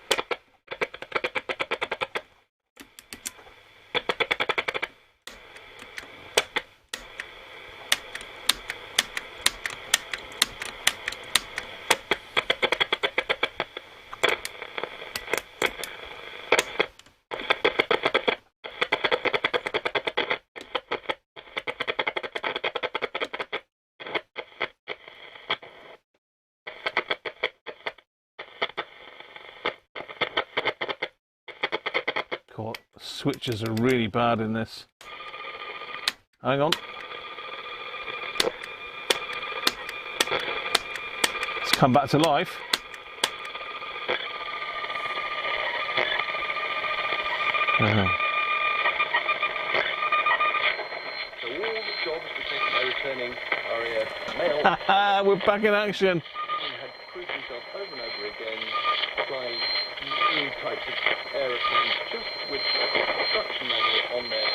God, switches are really bad in this. Hang on. It's come back to life. So all the jobs detected by returning area male We're back in action. had proved himself over and over again, flying new types of aeroplanes just with a construction manual on their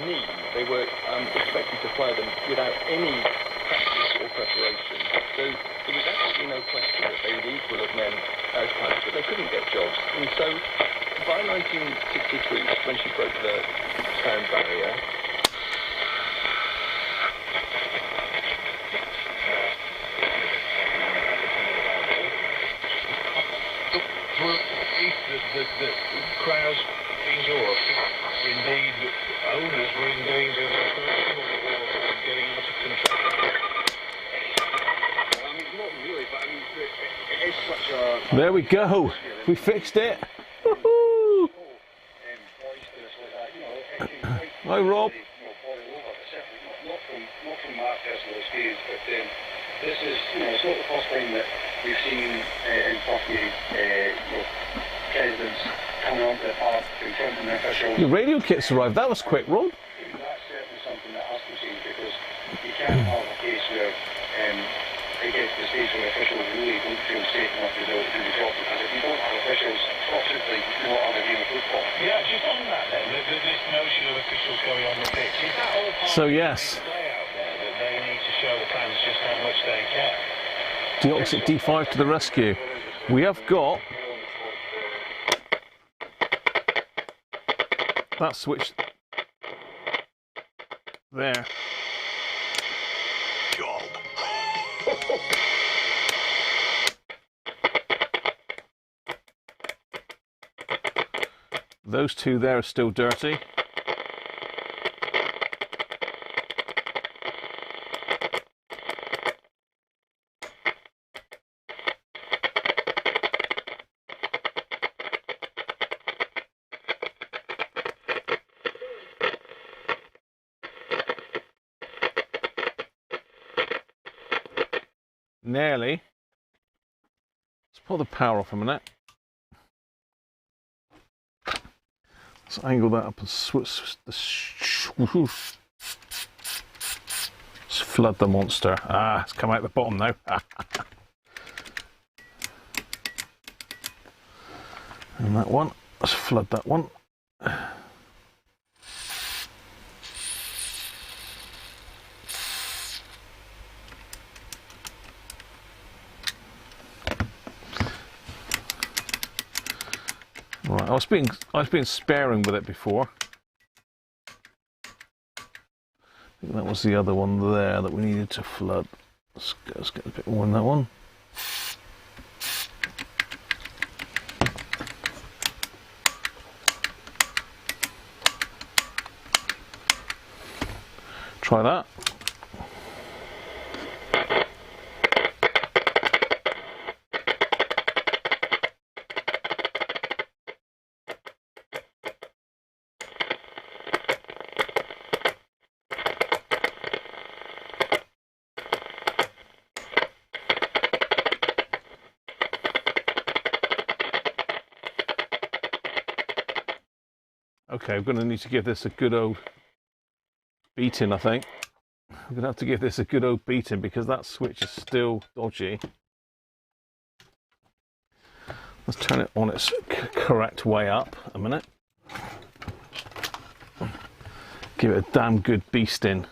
knee. They were expected to fly them without any practice or preparation. So there was absolutely no question that they were equal of men as pilots, but they couldn't get jobs. And so by 1963, when she broke the sound barrier, the crowds in Europe were indeed, owners were in danger of getting out of control. I mean, not really, but I mean, it is such a... There we go. We fixed it. Woohoo! Hi, Rob. Not from my personal experience, but this is, it's not the first time that we've seen in Turkey, presidents coming onto the park, confronting officials. Your radio kit's arrived. That was quick, Rob. That's certainly something that has to change, because you can't have a case where it gets to the stage where officials really don't feel safe enough to do the job, because if you don't have officials, it's simply not on the game of football. Yeah, just on that then, this notion of officials going on the pitch, is that all part So yes, of the play out there, that they need to show the fans just how much they care? Deoxit D5 to the rescue. We have got that switch there. Job. Those two there are still dirty. Nearly. Let's pull the power off a minute. Let's angle that up and let's flood the monster. Ah, it's come out the bottom now. And that one. Let's flood that one. Right, I was being sparing with it before. I think that was the other one there that we needed to flood. Let's get a bit more in that one. Try that. Okay, I'm going to need to give this a good old beating, I think. I'm going to have to give this a good old beating because that switch is still dodgy. Let's turn it on its correct way up a minute. Give it a damn good beasting.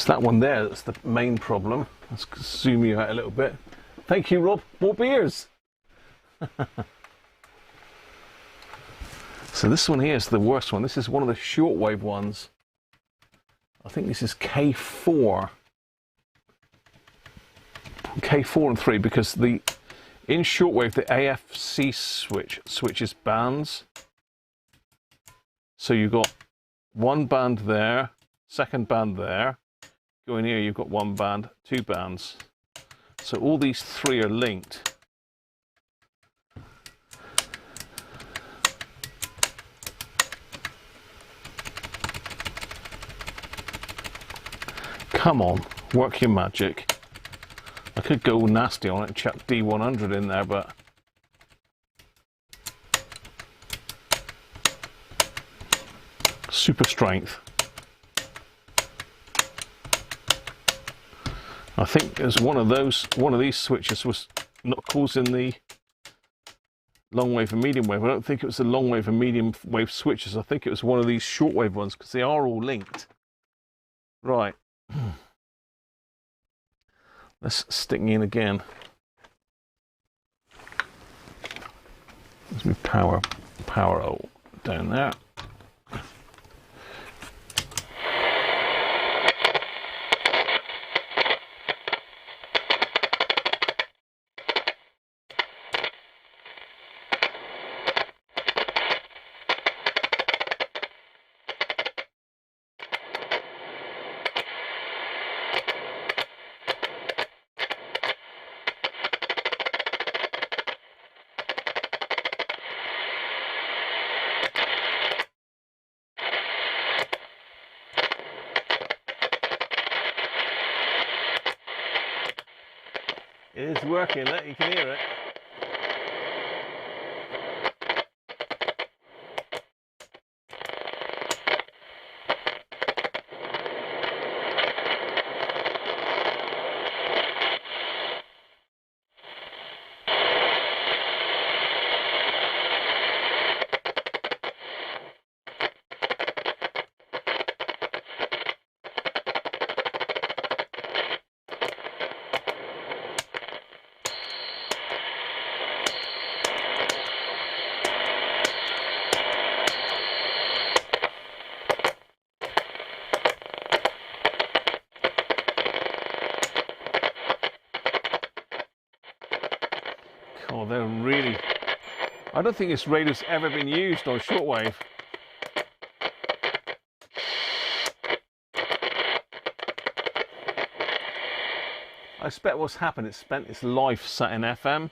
It's that one there that's the main problem. Let's zoom you out a little bit. Thank you, Rob. More beers. So this one here is the worst one. This is one of the shortwave ones. I think this is K4. K4 and 3, because in shortwave the AFC switches bands. So you've got one band there, second band there. Going here, you've got one band, two bands. So all these three are linked. Come on, work your magic. I could go nasty on it and chuck D100 in there, but super strength. I think there's one of these switches was not causing the long wave and medium wave. I don't think it was the long wave and medium wave switches. I think it was one of these shortwave ones, because they are all linked. Right. Let's stick in again. Let's move power down there. It is working, look, you can hear it. Oh, they're really... I don't think this radio's ever been used on shortwave. I expect what's happened, it's spent its life sat in FM.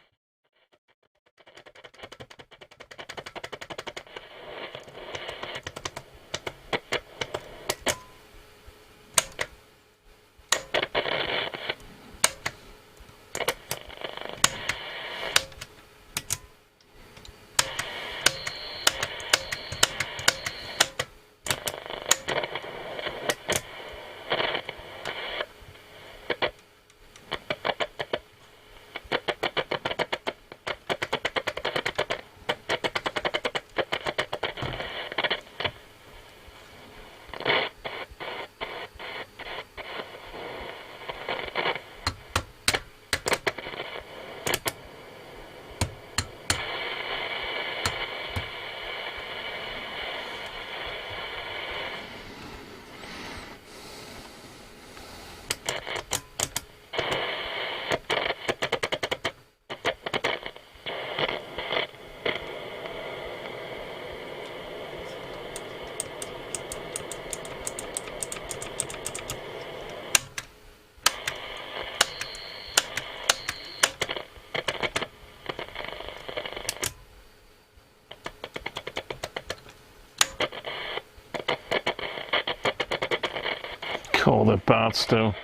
Oh, they're bad still.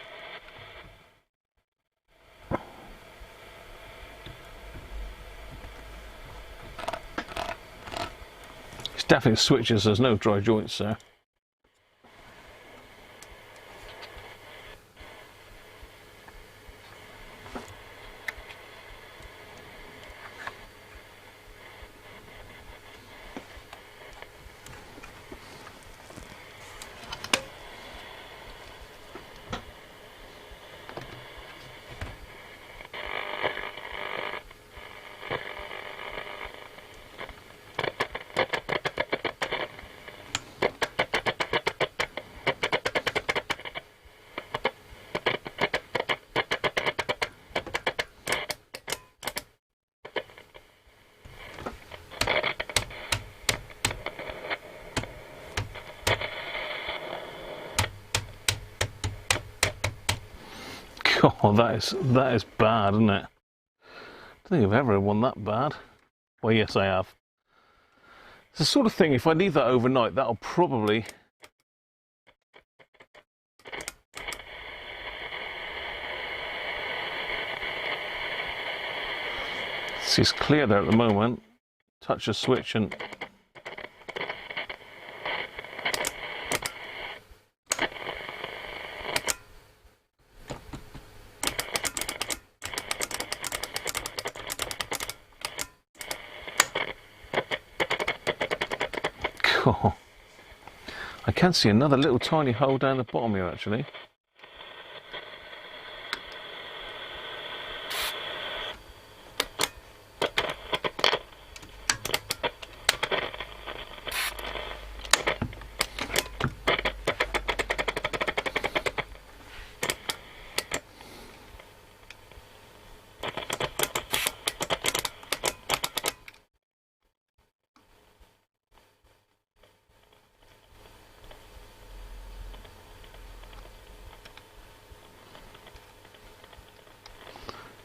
It's definitely switches, there's no dry joints there. God, that is bad, isn't it? I don't think I've ever had one that bad. Well, yes, I have. It's the sort of thing, if I leave that overnight, that'll probably... See, it's clear there at the moment. Touch the switch and... God. I can see another little tiny hole down the bottom here, actually.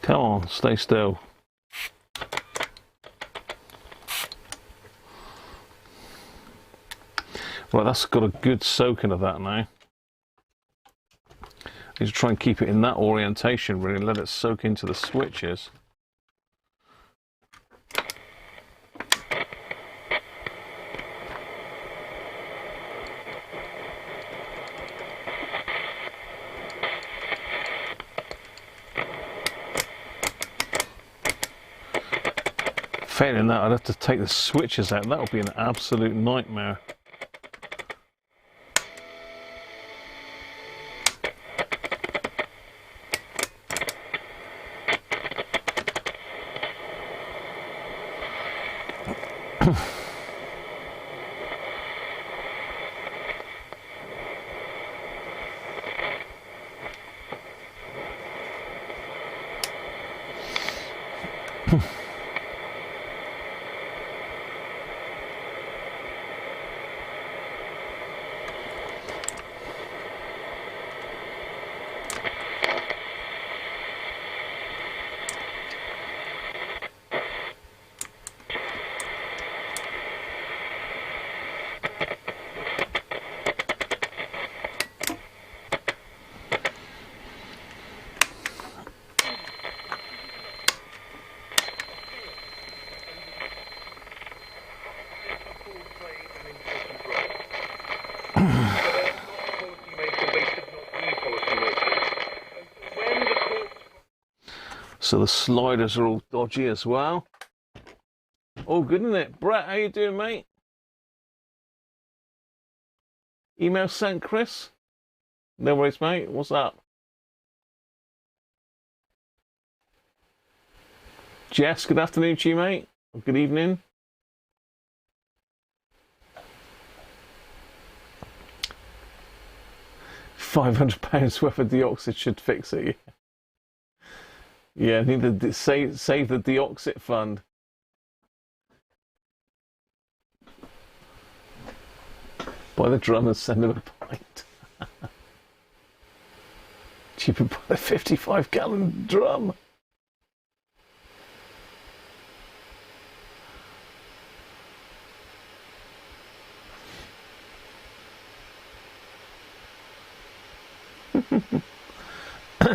Come on, stay still. Right, that's got a good soaking of that now. Need to try and keep it in that orientation, really, and let it soak into the switches. Failing that, I'd have to take the switches out. That would be an absolute nightmare. So the sliders are all dodgy as well. All good, isn't it? Brett, how you doing, mate? Email sent, Chris? No worries, mate. What's up? Jess, good afternoon to you, mate. Good evening. £500 worth of deoxit should fix it. Yeah, I need to save the deoxit fund. Buy the drum and send him a pint. Cheaper buy a 55-gallon drum.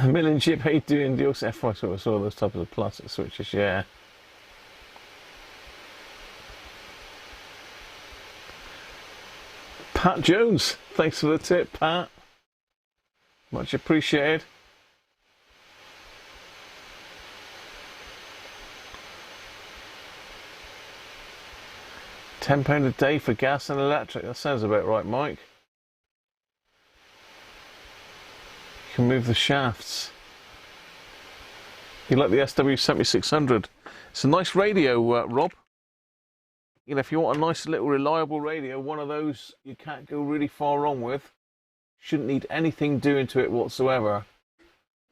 Million chip, how you doing? Deoxit F5 sort of saw those types of plastic switches, yeah. Pat Jones, thanks for the tip, Pat. Much appreciated. £10 a day for gas and electric. That sounds about right, Mike. You can move the shafts. You like the SW7600? It's a nice radio, Rob. You know, if you want a nice little reliable radio, one of those you can't go really far wrong with. Shouldn't need anything doing to it whatsoever.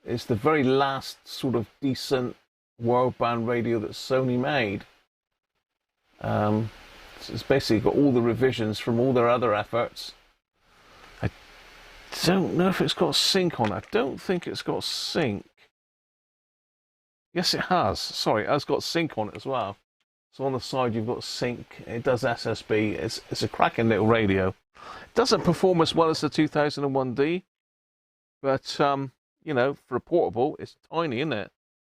It's the very last sort of decent world band radio that Sony made. It's basically got all the revisions from all their other efforts. don't know if it's got sync on it. I don't think it's got sync. Yes, it has. Sorry, it has got sync on it as well. So on the side you've got sync. It does SSB. It's a cracking little radio. It doesn't perform as well as the 2001D, but you know, for a portable, it's tiny, isn't it?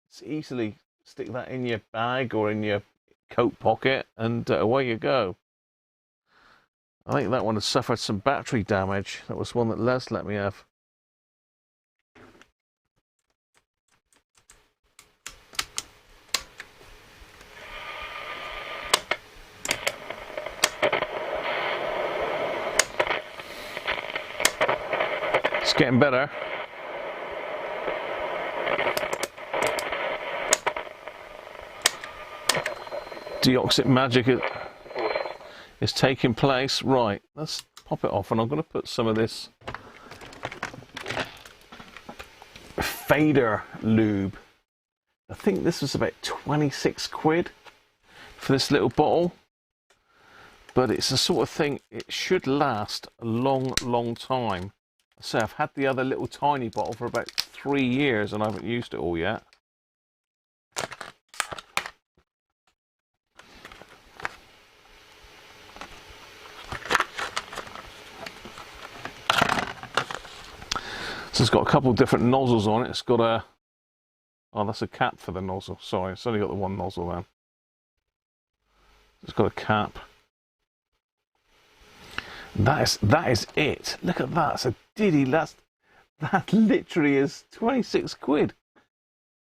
It's easily stick that in your bag or in your coat pocket, and away you go. I think that one has suffered some battery damage. That was one that Les let me have. It's getting better. Deoxit magic is taking place. Right, let's pop it off, and I'm going to put some of this fader lube. I think this was about 26 quid for this little bottle, but it's the sort of thing, it should last a long time. So I've had the other little tiny bottle for about 3 years and I haven't used it all yet. So it's got a couple of different nozzles on it. It's got a, oh, that's a cap for the nozzle. Sorry, it's only got the one nozzle then. It's got a cap. That is it. Look at that. It's a diddy. That literally is 26 quid.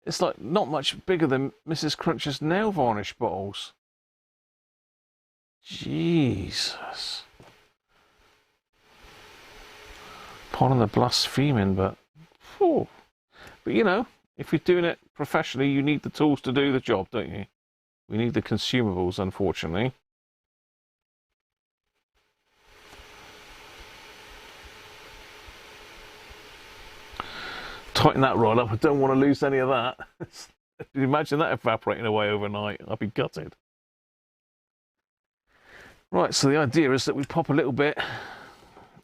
It's like not much bigger than Mrs. Cruncher's nail varnish bottles. Jesus. Pardon the blaspheming, but oh. But you know, if you're doing it professionally, you need the tools to do the job, don't you? We need the consumables, unfortunately. Tighten that rod up. I don't want to lose any of that. Imagine that evaporating away overnight. I'd be gutted. Right, so the idea is that we pop a little bit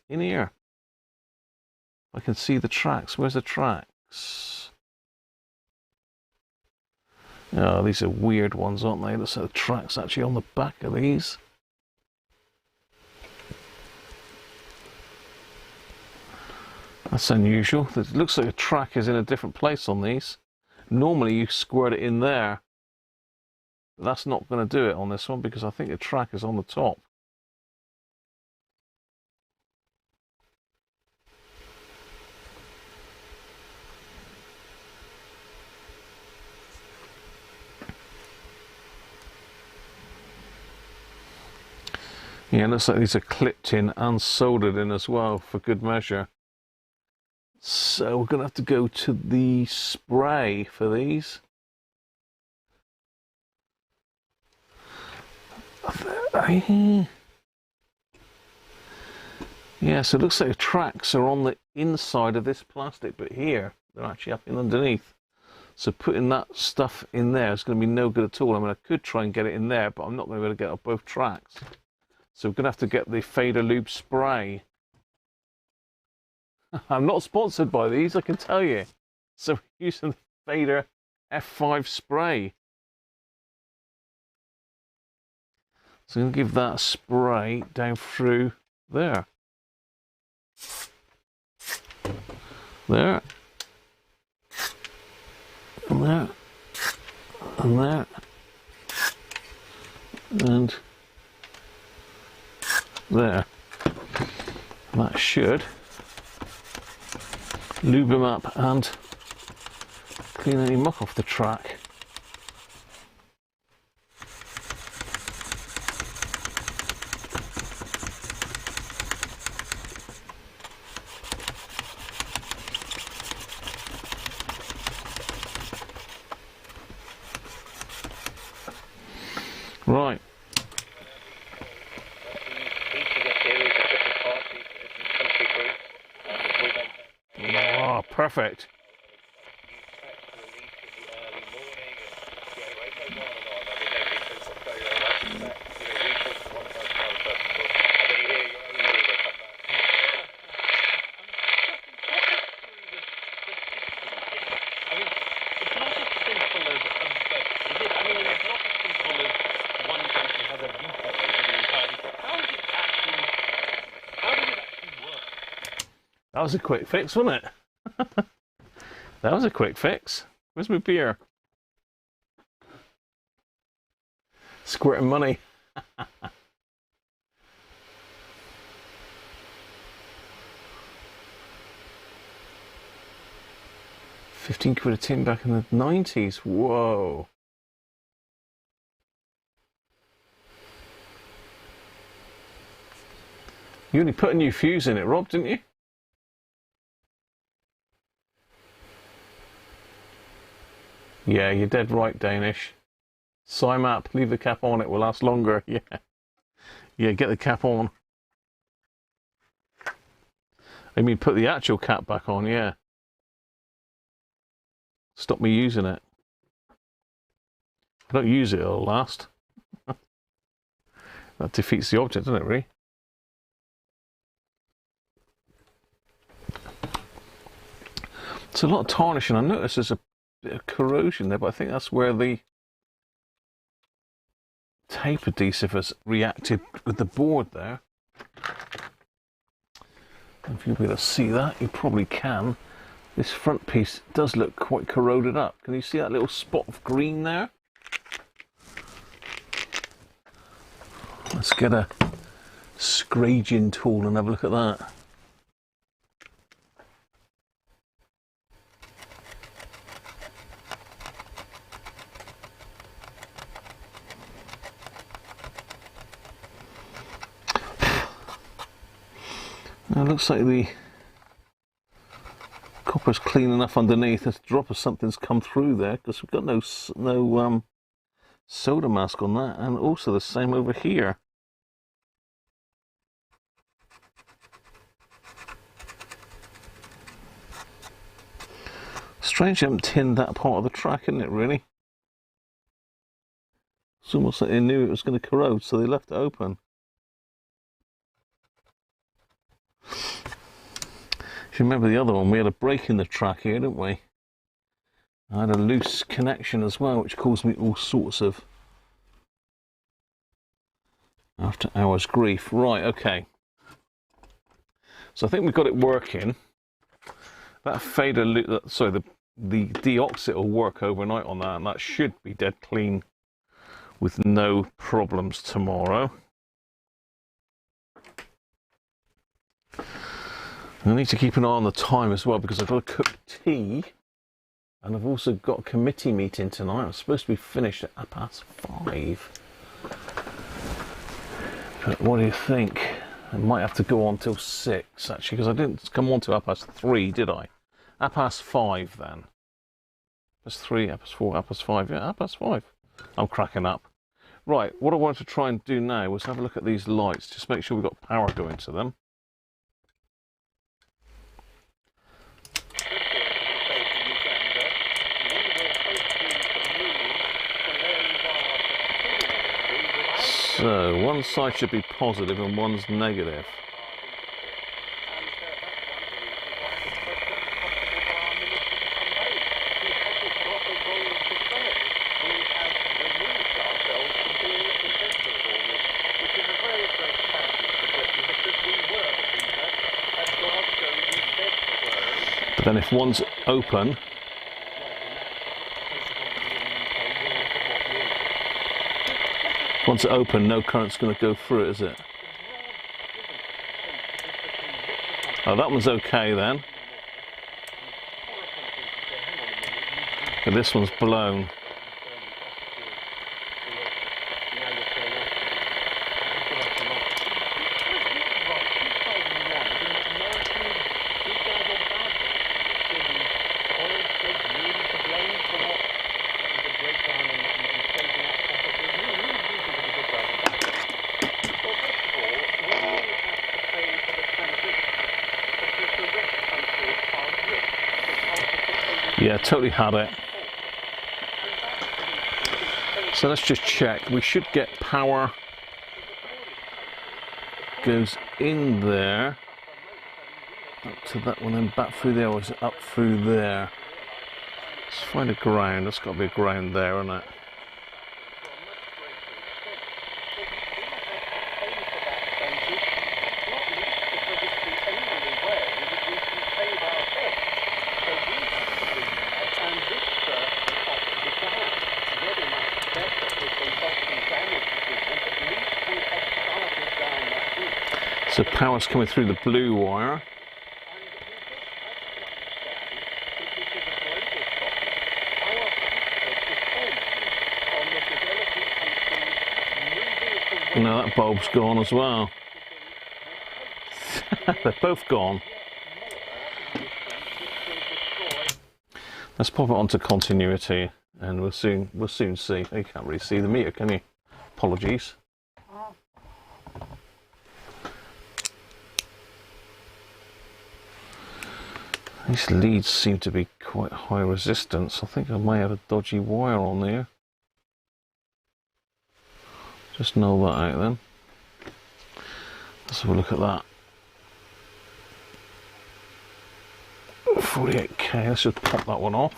in here. I can see the tracks. Where's the tracks? Oh, these are weird ones, aren't they? Looks like the tracks actually on the back of these. That's unusual. It looks like a track is in a different place on these. Normally you squirt it in there. But that's not going to do it on this one because I think the track is on the top. Yeah, it looks like these are clipped in and soldered in as well for good measure. So we're going to have to go to the spray for these. Yeah, so it looks like the tracks are on the inside of this plastic, but here they're actually up in underneath. So putting that stuff in there is going to be no good at all. I mean, I could try and get it in there, but I'm not going to be able to get up both tracks. So we're going to have to get the Fader Lube spray. I'm not sponsored by these, I can tell you. So we're using the Fader F5 spray. So I'm going to give that a spray down through there. There. And there. And there. And there. And that should lube them up and clean any muck off the track. Right. Oh, perfect. That was a quick fix, wasn't it? That was a quick fix. Where's my beer? Squirting money. 15 quid a tin back in the 90s. Whoa. You only put a new fuse in it, Rob, didn't you? Yeah, you're dead right, Danish. Sign up, leave the cap on, it will last longer. Yeah. Yeah, get the cap on. I mean, put the actual cap back on, yeah. Stop me using it. If I don't use it, it'll last. That defeats the object, doesn't it, really? It's a lot of tarnishing. I notice there's a bit of corrosion there, but I think that's where the tape adhesive has reacted with the board there. If you'll be able to see that, you probably can. This front piece does look quite corroded up. Can you see that little spot of green there? Let's get a scraging tool and have a look at that. Now it looks like the copper's clean enough underneath. A drop of something's come through there because we've got no solder mask on that, and also the same over here. Strange they haven't tinned that part of the track, isn't it, really? It's almost like they knew it was going to corrode, so they left it open. If you remember the other one, we had a break in the track here, didn't we? I had a loose connection as well, which caused me all sorts of after hours grief. Right, okay. So I think we've got it working. That fader, sorry, the deoxit will work overnight on that, and that should be dead clean with no problems tomorrow. I need to keep an eye on the time as well, because I've got to cook tea, and I've also got a committee meeting tonight. I'm supposed to be finished at 5:30. But what do you think? I might have to go on till 6, actually, because I didn't come on till 3:30, did I? 5:30 then. 3, 4, 5. Yeah, 5:30. I'm cracking up. Right, what I wanted to try and do now was have a look at these lights, just make sure we've got power going to them. So, one side should be positive and one's negative. But then if one's open, once it's open, no current's going to go through it, is it? Oh, that one's okay then. But this one's blown. Yeah, totally had it. So let's just check. We should get power. Goes in there. Up to that one and back through there, or is it up through there? Let's find a ground. There's got to be a ground there, isn't it? So power's coming through the blue wire. Now that bulb's gone as well. They're both gone. Let's pop it onto continuity, and we'll soon see. You can't really see the meter, can you? Apologies. These leads seem to be quite high resistance. I think I may have a dodgy wire on there. Just null that out then. Let's have a look at that. 48k, let's just pop that one off.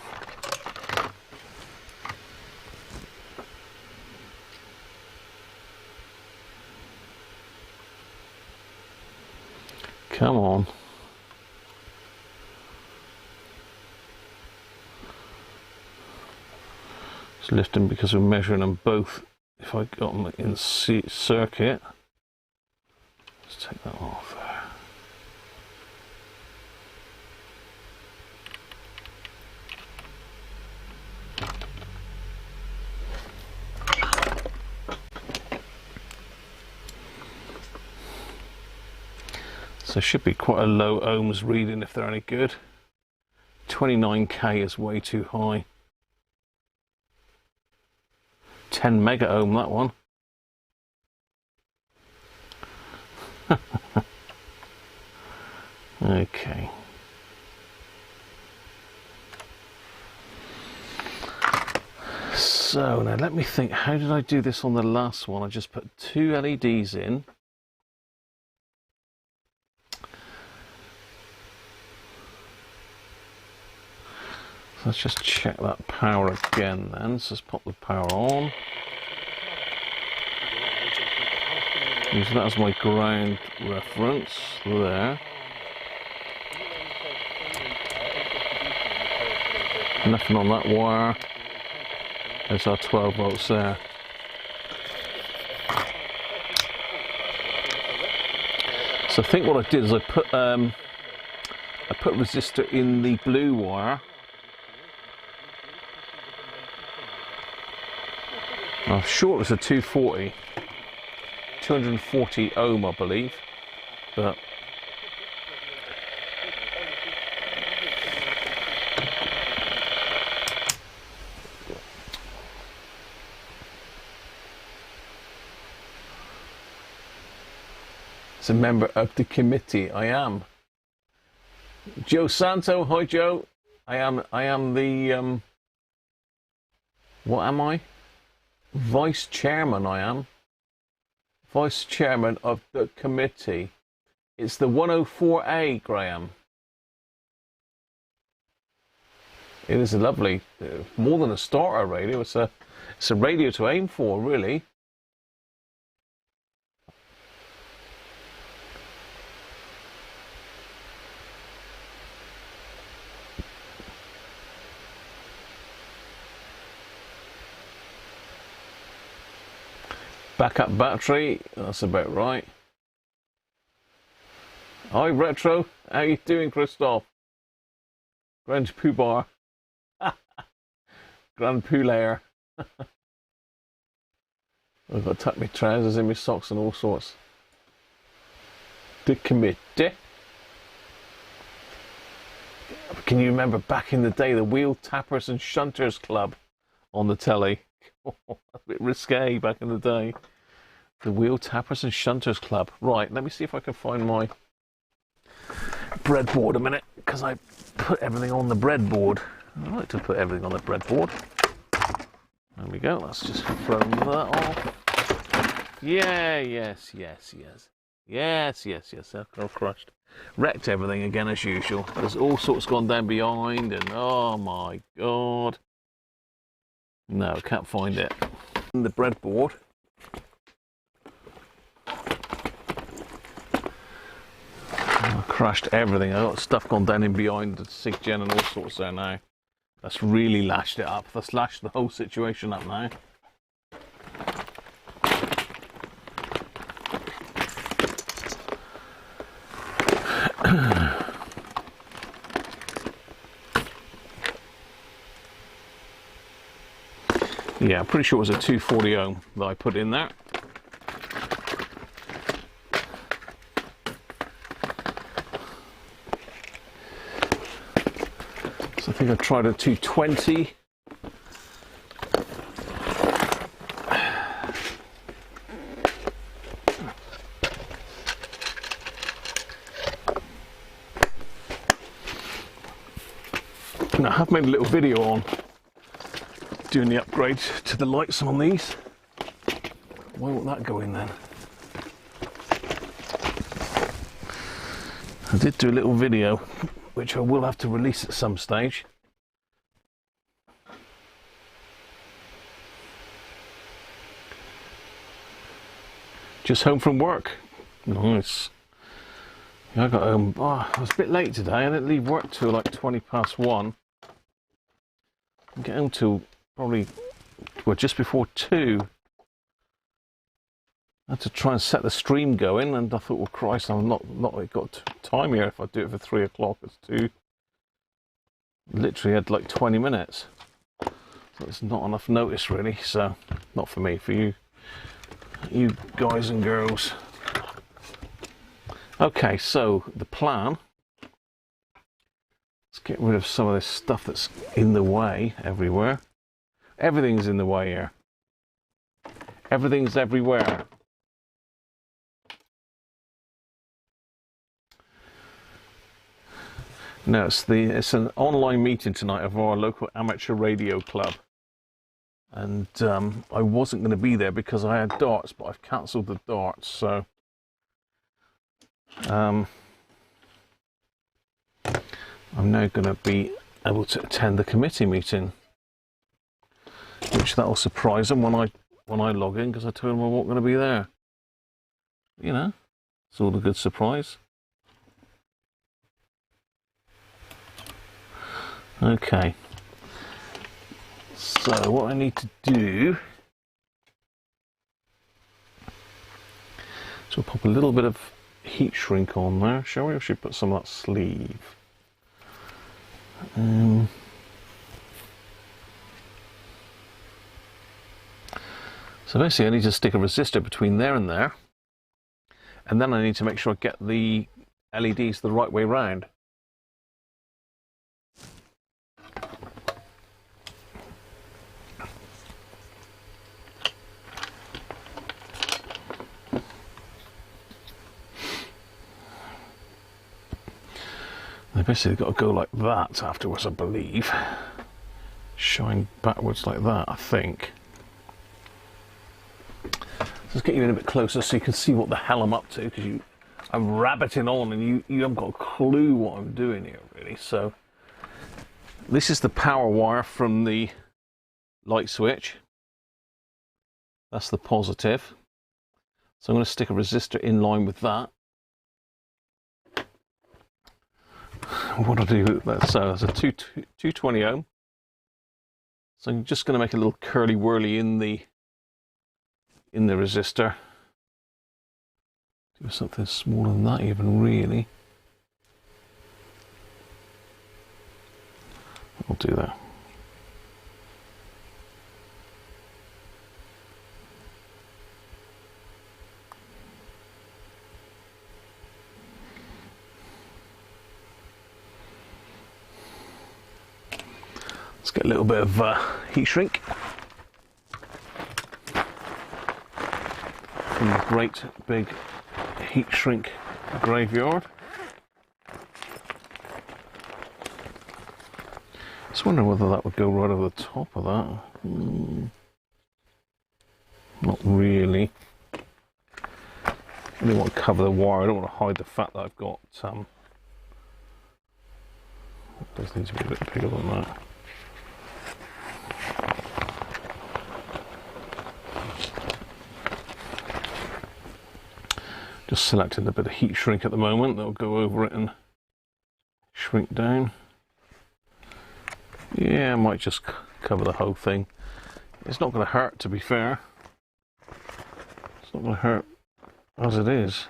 Come on. Just lift them because we're measuring them both. If I got them in circuit, let's take that off there. So should be quite a low ohms reading if they're any good. 29k is way too high. 10 mega ohm that one. Okay. So now let me think, how did I do this on the last one? I just put 2 LEDs in. Let's just check that power again then. So let's pop the power on. Use that as my ground reference there. Nothing on that wire. There's our 12 volts there. So I think what I did is I put resistor in the blue wire. I'm sure it was a 240 ohm, I believe, but as a member of the committee, I am. Joe Santo, hi Joe. I am the what am I? Vice chairman, I am. Vice chairman of the committee. It's the 104A, Graham. It is a lovely, more than a starter radio. It's a radio to aim for, really. Backup battery, that's about right. Hi Retro, how you doing, Christoph? Grand Poobah. Grand Poulair. I've got to tuck my trousers in my socks and all sorts. The committee. Can you remember back in the day, the Wheel Tappers and Shunters Club on the telly? A bit risque back in the day. The Wheel Tappers and Shunters Club. Right, let me see if I can find my breadboard a minute, because I put everything on the breadboard. I like to put everything on the breadboard. There we go, let's just throw that off. Yeah, yes. I've crushed. Wrecked everything again as usual. There's all sorts gone down behind, and oh my god. No, can't find it. The breadboard. I crushed everything. I got stuff gone down in behind the SIG gen and all sorts there now. That's really lashed it up. That's lashed the whole situation up now. Yeah, I'm pretty sure it was a 240 ohm that I put in there. So I think I tried a 220. And I have made a little video on doing the upgrade to the lights on these. Why won't that go in then? I did do a little video, which I will have to release at some stage. Just home from work. Nice. I got home, I was a bit late today. I didn't leave work till like 1:20. I get home till probably, well, just before 2. I had to try and set the stream going, and I thought, well, Christ, I'm not got time here. If I do it for 3 o'clock, it's 2. Literally had like 20 minutes. So it's not enough notice, really. So, not for me, for you guys and girls. Okay, so the plan. Let's get rid of some of this stuff that's in the way everywhere. Everything's in the way here. Everything's everywhere. No, it's an online meeting tonight of our local amateur radio club. And I wasn't going to be there because I had darts, but I've cancelled the darts, so I'm now going to be able to attend the committee meeting, which that'll surprise them when I log in, because I told them I wasn't going to be there. You know, it's all a good surprise. Okay, so what I need to do, so we'll pop a little bit of heat shrink on there, shall we? Or should we put some of that sleeve? So basically I need to stick a resistor between there, and then I need to make sure I get the LEDs the right way round. They basically got to go like that afterwards, I believe. Shine backwards like that, I think. Let's get you in a bit closer so you can see what the hell I'm up to, because I'm rabbiting on and you haven't got a clue what I'm doing here, really. So this is the power wire from the light switch. That's the positive. So I'm going to stick a resistor in line with that. What do I do with that? So that's a 220 ohm. So I'm just going to make a little curly whirly in the resistor. Do something smaller than that even, really. I'll do that. Let's get a little bit of heat shrink from the great big heat shrink graveyard. Just wondering whether that would go right over the top of that. Not really. I really want to cover the wire. I don't want to hide the fact that I've got it does need to be a bit bigger than that. Just selecting a bit of heat shrink at the moment. That'll go over it and shrink down. Yeah, I might just cover the whole thing. It's not going to hurt, to be fair. It's not going to hurt as it is.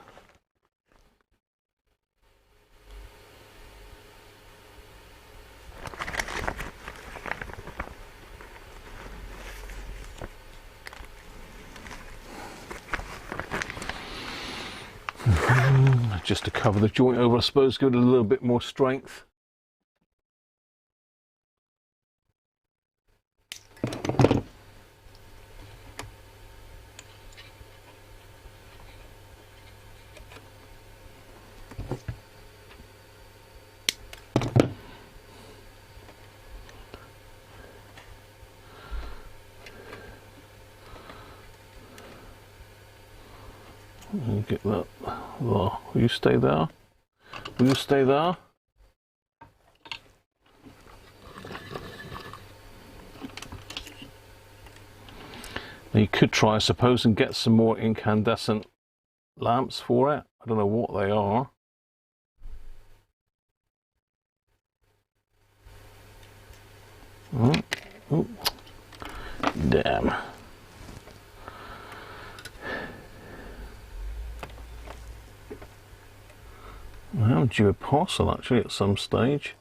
just to cover the joint over, I suppose, give it a little bit more strength. Get that. Will you stay there? Will you stay there? Now you could try, I suppose, and get some more incandescent lamps for it. I don't know what they are. Oh, oh. Damn. I'm due a parcel actually at some stage.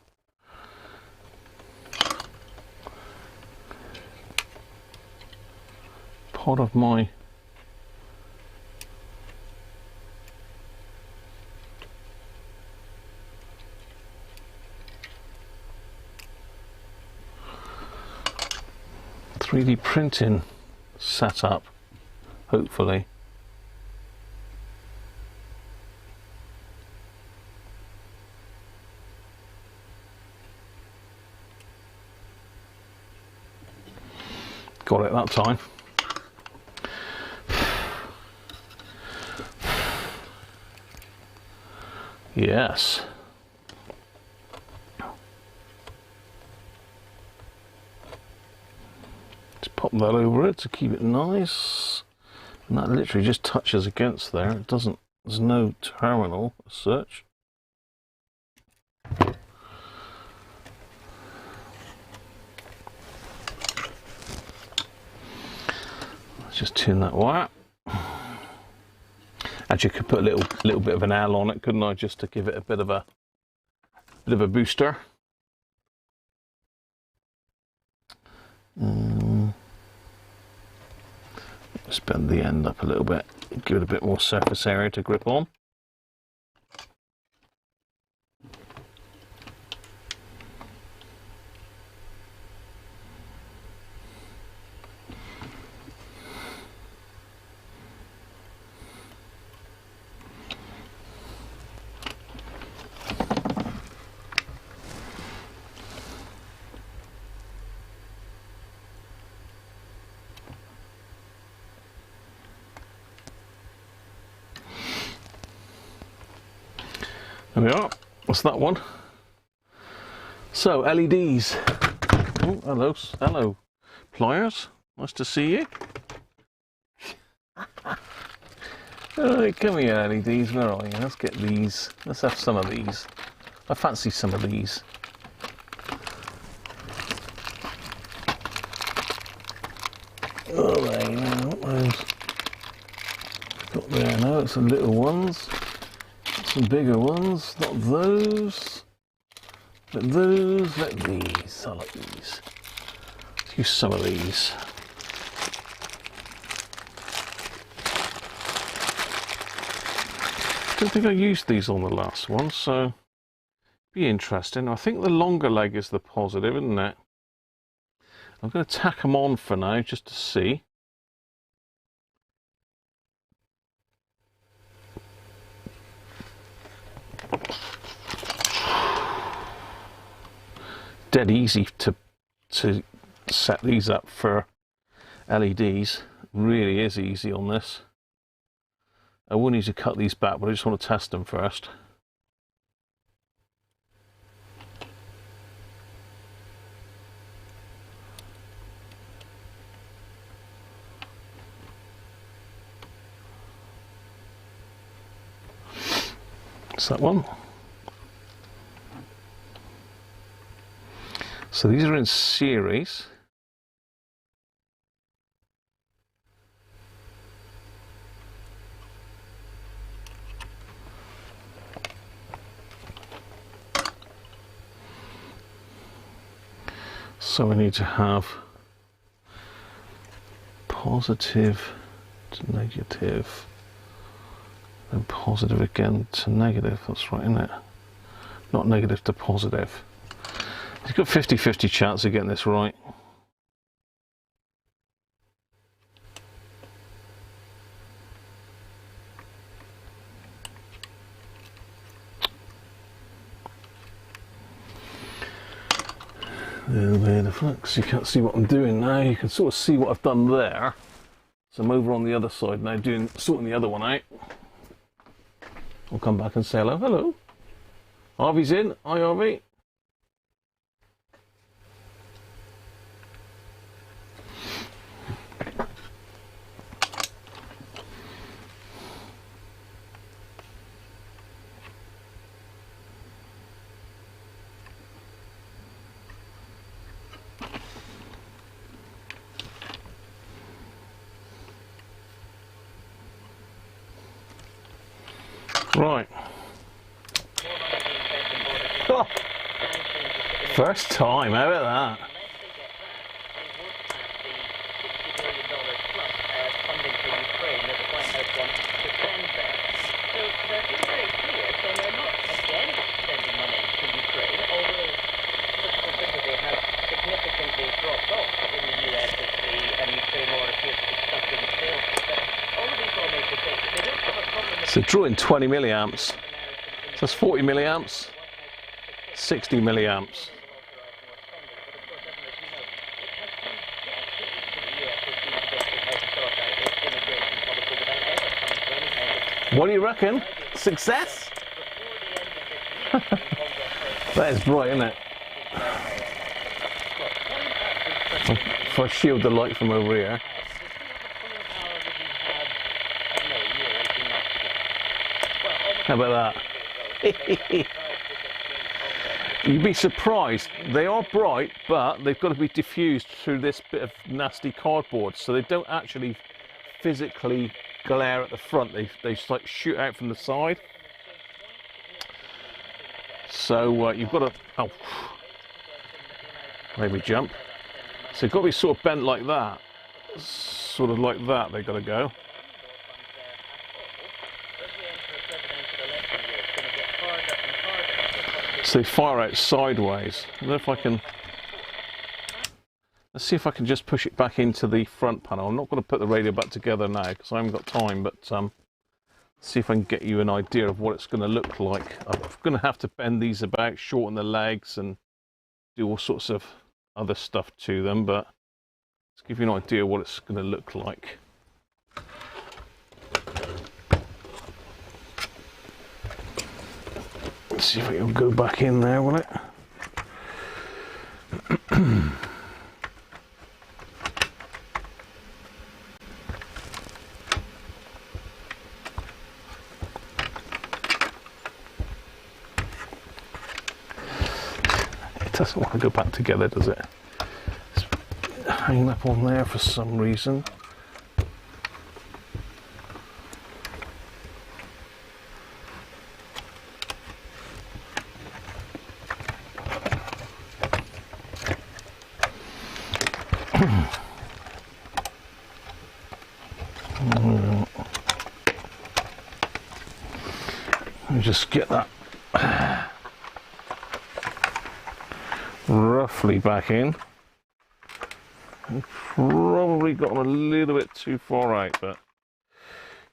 Part of my .3D printing setup, hopefully. Got it that time. Yes. Just pop that over it to keep it nice. And that literally just touches against there. It doesn't, there's no terminal as such. Just tune that wire. Actually, I could put a little bit of an L on it, couldn't I, just to give it a bit of a booster. Just bend the end up a little bit, give it a bit more surface area to grip on. There we are. What's that one? So LEDs. Oh, hello, hello, pliers. Nice to see you. Oh, come here, LEDs. Where are you? Let's get these. Let's have some of these. I fancy some of these. Oh, there you know what those. Got there now. It's some little ones. Some bigger ones, not those, but those, like these. I like these. Let's use some of these. Don't think I used these on the last one, so be interesting. I think the longer leg is the positive, isn't it? I'm going to tack them on for now, just to see. Dead easy to set these up for LEDs. Really is easy on this. I will need to cut these back, but I just want to test them first. What's that one? So these are in series. So we need to have positive to negative. Then positive again to negative, that's right, isn't it? Not negative to positive. He's got 50-50 chance of getting this right. Little bit of flux. You can't see what I'm doing now. You can sort of see what I've done there. So I'm over on the other side now, sorting the other one out. I'll come back and say hello. Hello. Harvey's in. Hi, Harvey. Right. Oh. First time, how about that? So drawing 20 milliamps, so that's 40 milliamps, 60 milliamps. What do you reckon? Success? That is bright, isn't it? If I shield the light from over here. How about that? You'd be surprised. They are bright, but they've got to be diffused through this bit of nasty cardboard, so they don't actually physically glare at the front. They just like shoot out from the side. So you've got to maybe jump. So you've got to be sort of bent like that, sort of like that. They've got to go. So they fire out sideways. I don't know if I can. Let's see if I can just push it back into the front panel. I'm not going to put the radio back together now because I haven't got time, but see if I can get you an idea of what it's going to look like. I'm going to have to bend these about, shorten the legs, and do all sorts of other stuff to them, but let's give you an idea of what it's going to look like. Let's see if it will go back in there, will it? It doesn't want to go back together, does it? It's hanging up on there for some reason. Just get that roughly back in. I've probably gotten a little bit too far out, but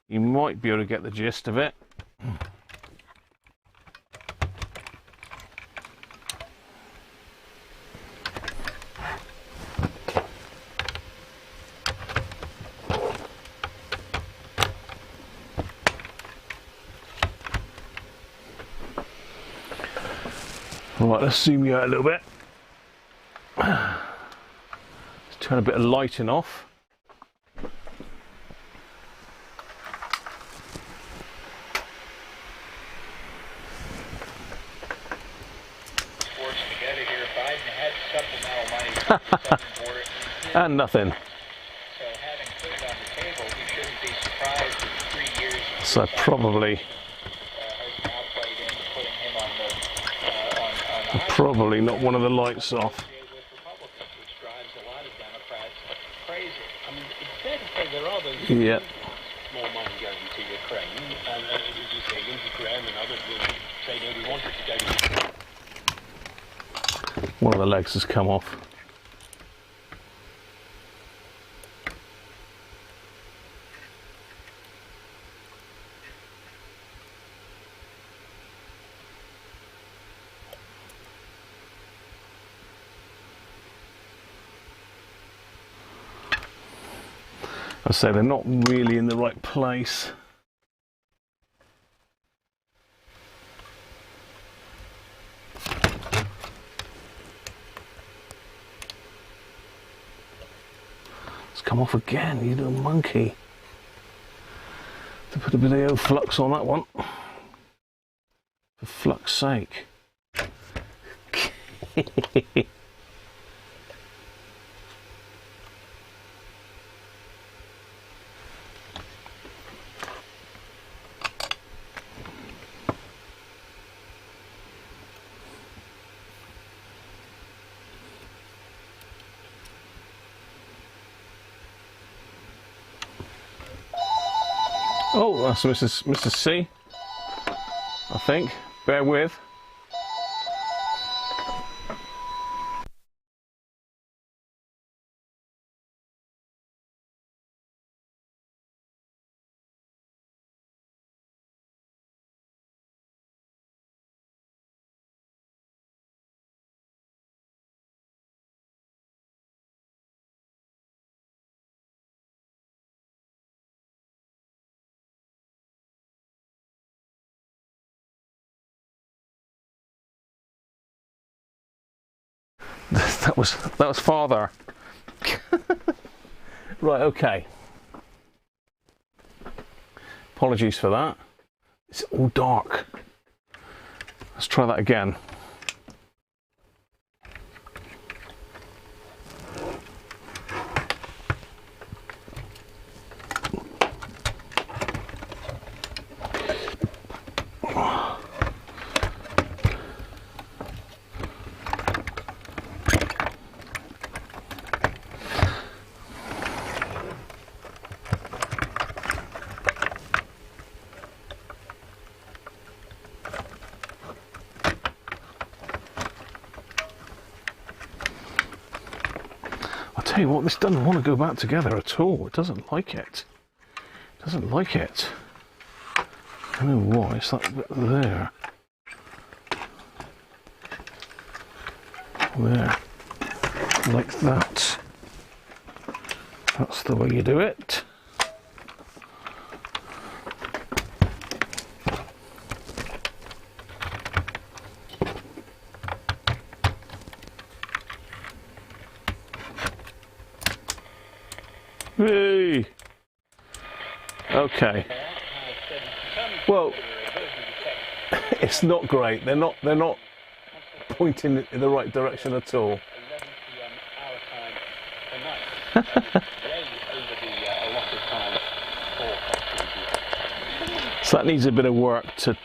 you might be able to get the gist of it. Right, let's zoom you out a little bit. Let's turn a bit of lighting off. And nothing. So probably not one of the lights off. Yeah. More money going to your crane, and as you say, Lindsey Graham and others will say, no, we want it to go to... One of the legs has come off. I say they're not really in the right place. It's come off again, you little monkey. To put a bit of flux on that one. For flux sake. Oh, that's Mr. C, I think. Bear with. That was farther. Right, okay. Apologies for that. It's all dark. Let's try that again. Tell you what, this doesn't want to go back together at all. It doesn't like it. It doesn't like it. I don't know why. It's that bit there. There. Like that. That's the way you do it. Hey. Okay. Well, it's not great. They're not pointing in the right direction at all. So that needs a bit of work to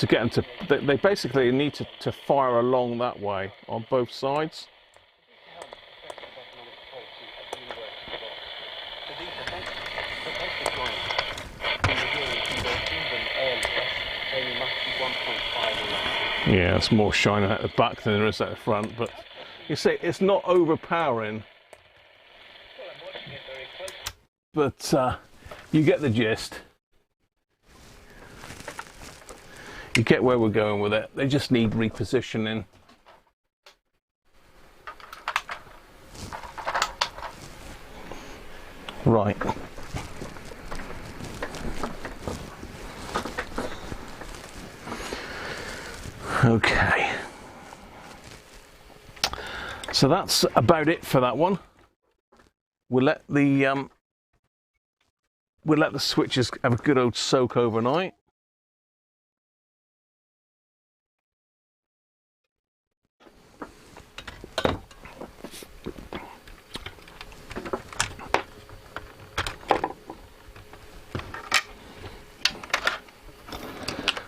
get them to. They basically need to fire along that way on both sides. Yeah, it's more shining at the back than there is at the front, but you see, it's not overpowering. But you get the gist. You get where we're going with it. They just need repositioning. Right. Okay, so that's about it for that one. We'll let the switches have a good old soak overnight.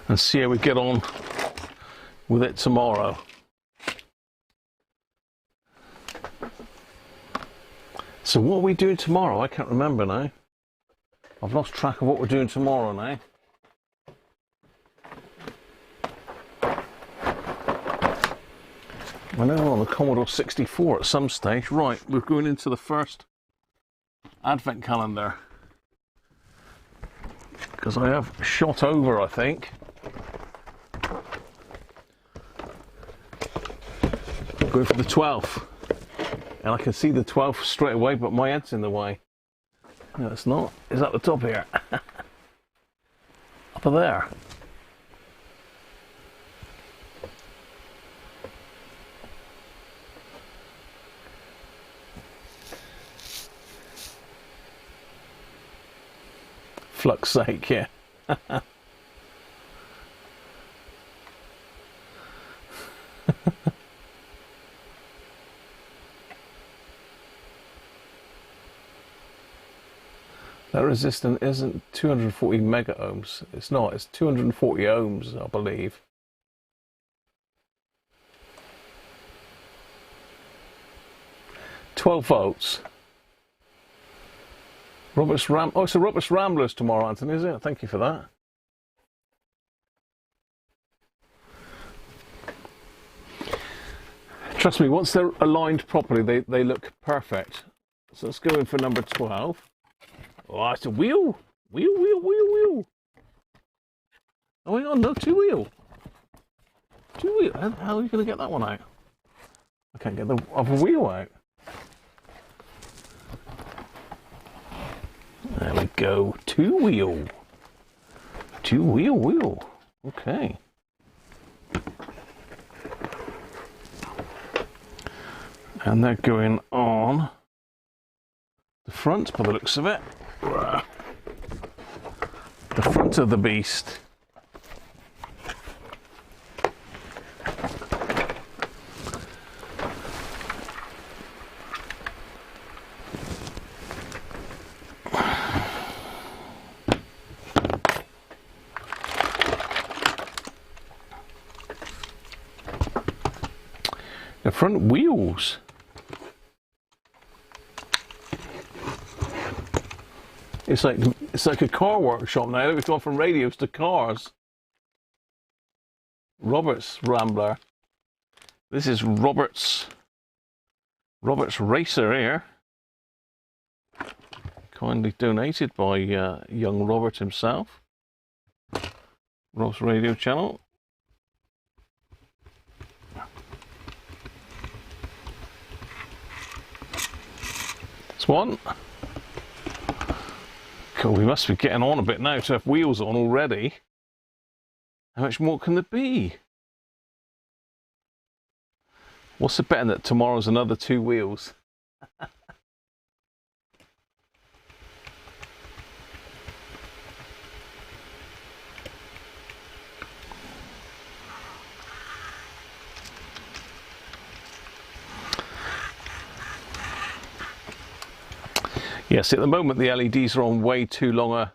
And see how we get on with it tomorrow. So what are we doing tomorrow? I can't remember now. I've lost track of what we're doing tomorrow now. I know we're on the Commodore 64 at some stage. Right, we're going into the first Advent calendar. Because I have shot over, I think. I'm going for the 12th. And I can see the 12th straight away, but my head's in the way. No, it's not. It's at the top here. Up there. Flux sake, yeah. That resistance isn't 240 mega ohms. It's not. It's 240 ohms, I believe. $12 volts. Oh, it's a Robert's Ramblers tomorrow, Anthony, is it? Thank you for that. Trust me, once they're aligned properly, they look perfect. So let's go in for number 12. Oh, it's a wheel. Wheel. Oh, hang on, no, two wheel. How are you going to get that one out? I can't get the other wheel out. There we go. Two wheel. Okay. And they're going on the front by the looks of it. The front of the beast. The front wheels. It's like a car workshop now. We've gone from radios to cars. Robert's Rambler. This is Robert's Racer here. Kindly donated by young Robert himself. Rob's radio channel. That's one. Cool, we must be getting on a bit now to have wheels on already. How much more can there be? What's the betting that tomorrow's another two wheels? Yes, at the moment the LEDs are on way too long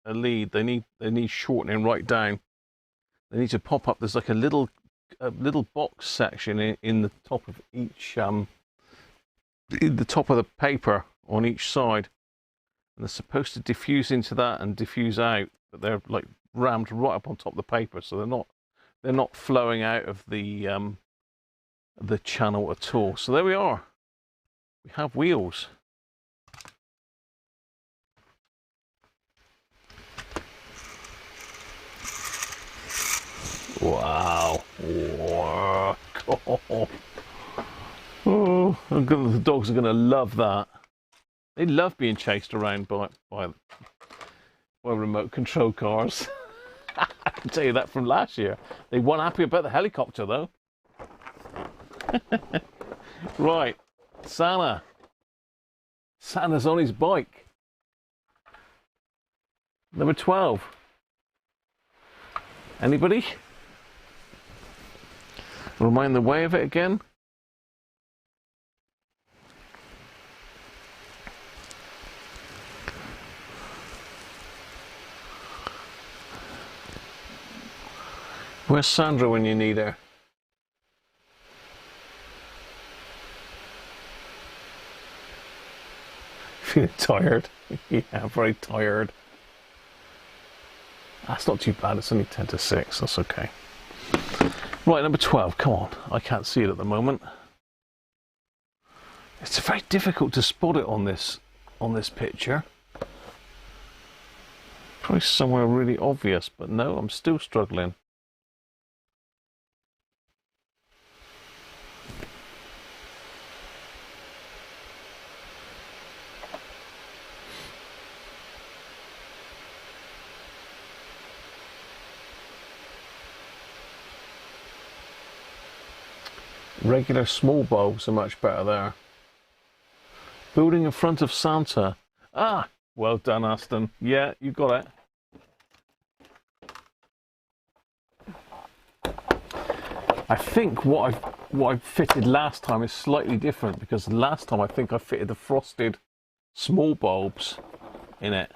a lead. They need shortening right down. They need to pop up. There's like a little box section in the top of each in the top of the paper on each side, and they're supposed to diffuse into that and diffuse out, but they're like rammed right up on top of the paper, so they're not flowing out of the channel at all. So there we are. We have wheels. Wow. Oh, the dogs are going to love that. They love being chased around by remote control cars. I can tell you that from last year. They weren't happy about the helicopter though. Right, Santa's on his bike. Number 12. Anybody? Remind the way of it again. Where's Sandra when you need her? Feeling tired? Yeah, very tired. That's not too bad, it's only 10 to 6, that's okay. Right, number 12, come on. I can't see it at the moment. It's very difficult to spot it on this picture. Probably somewhere really obvious, but no, I'm still struggling. Regular small bulbs are much better there. Building in front of Santa. Ah, well done, Aston. Yeah, you got it. I think what I fitted last time is slightly different, because last time I think I fitted the frosted small bulbs in it.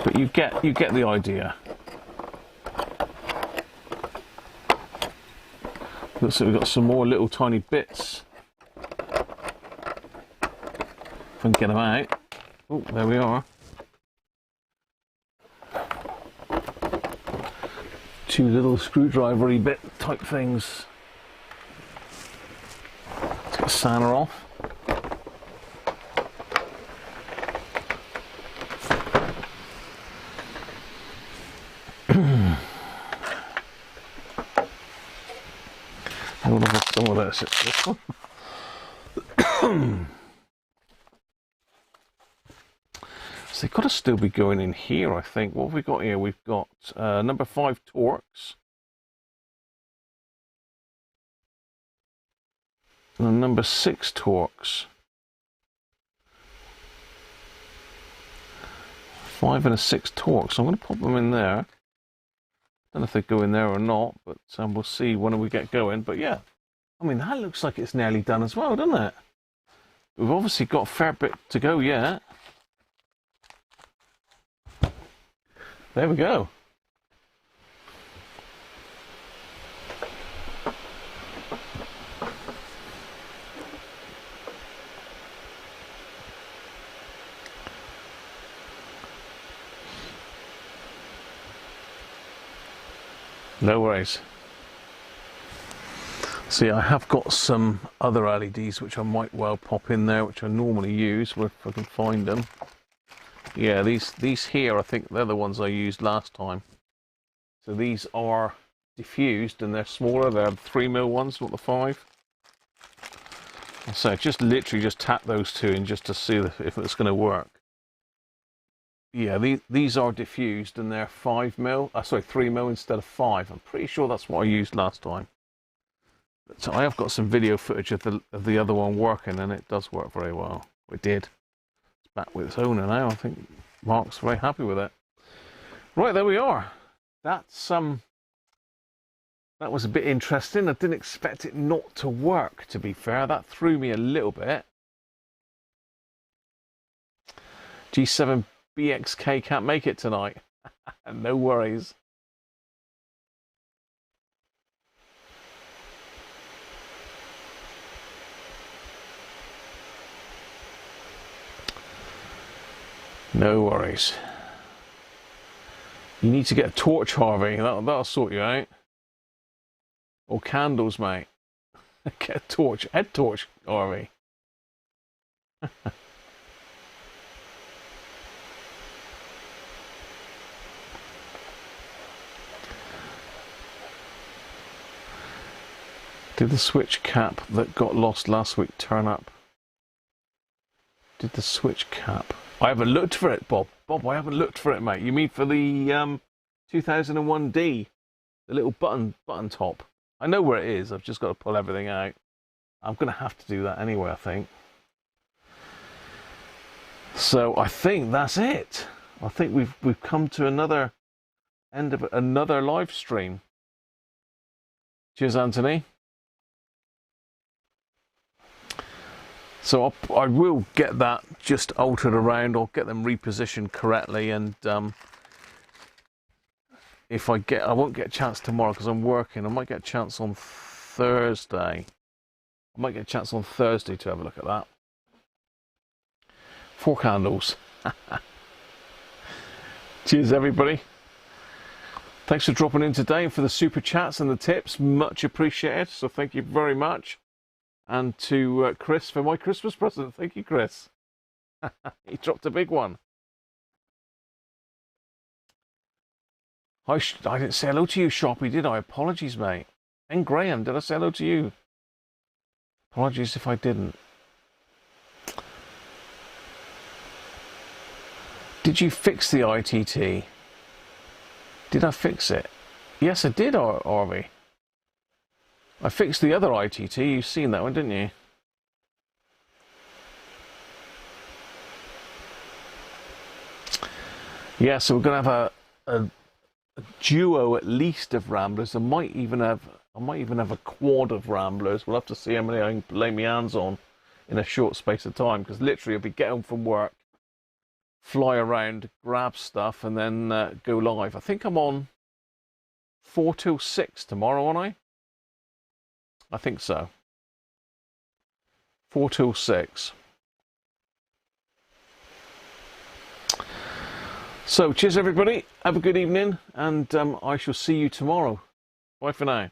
But you get the idea. Looks like we've got some more little tiny bits. If I can get them out. Oh, there we are. Two little screwdriver-y bit type things. Let's get Santa off. I would have got some of this one. So they've got to still be going in here, I think. What have we got here? We've got number 5 Torx. And a number 6 Torx. 5 and a 6 Torx. I'm going to pop them in there. Don't know if they go in there or not, but we'll see when we get going. But yeah, I mean, that looks like it's nearly done as well, doesn't it? We've obviously got a fair bit to go yet. There we go. No worries. See, I have got some other LEDs which I might well pop in there, which I normally use, if I can find them. Yeah, these here, I think they're the ones I used last time. So these are diffused and they're smaller. They're the 3mm ones, not the 5. So just literally just tap those two in just to see if it's going to work. Yeah, these are diffused and they're 5mm. Sorry, 3mm instead of 5. I'm pretty sure that's what I used last time. So I have got some video footage of the other one working, and it does work very well. It did. It's back with its owner now. I think Mark's very happy with it. Right, there we are. That's that was a bit interesting. I didn't expect it not to work, to be fair. That threw me a little bit. G7 BXK can't make it tonight. No worries. No worries. You need to get a torch, Harvey. That'll sort you out. Or candles, mate. Get a torch. Head torch, Harvey. Did the switch cap that got lost last week turn up? Did the switch cap? I haven't looked for it, Bob. Bob, I haven't looked for it, mate. You mean for the 2001D? The little button top. I know where it is. I've just got to pull everything out. I'm going to have to do that anyway, I think. So I think that's it. I think we've come to another end of another live stream. Cheers, Anthony. So I will get that just altered around, or get them repositioned correctly, and if I won't get a chance tomorrow because I'm working. I might get a chance on Thursday. I might get a chance on Thursday to have a look at that. 4 candles. Cheers, everybody. Thanks for dropping in today and for the super chats and the tips. Much appreciated. So thank you very much. And to Chris for my Christmas present. Thank you, Chris. He dropped a big one. I didn't say hello to you, Shoppy, did I? Apologies, mate. And Graham, did I say hello to you? Apologies if I didn't. Did you fix the ITT? Did I fix it? Yes, I did, Arby. I fixed the other ITT. You've seen that one, didn't you? Yeah, so we're going to have a duo at least of ramblers. I might even have a quad of ramblers. We'll have to see how many I can lay my hands on in a short space of time, because literally I'll be getting home from work, fly around, grab stuff, and then go live. I think I'm on 4 till 6 tomorrow, aren't I think so. 4 till 6. So, cheers everybody. Have a good evening, and I shall see you tomorrow. Bye for now.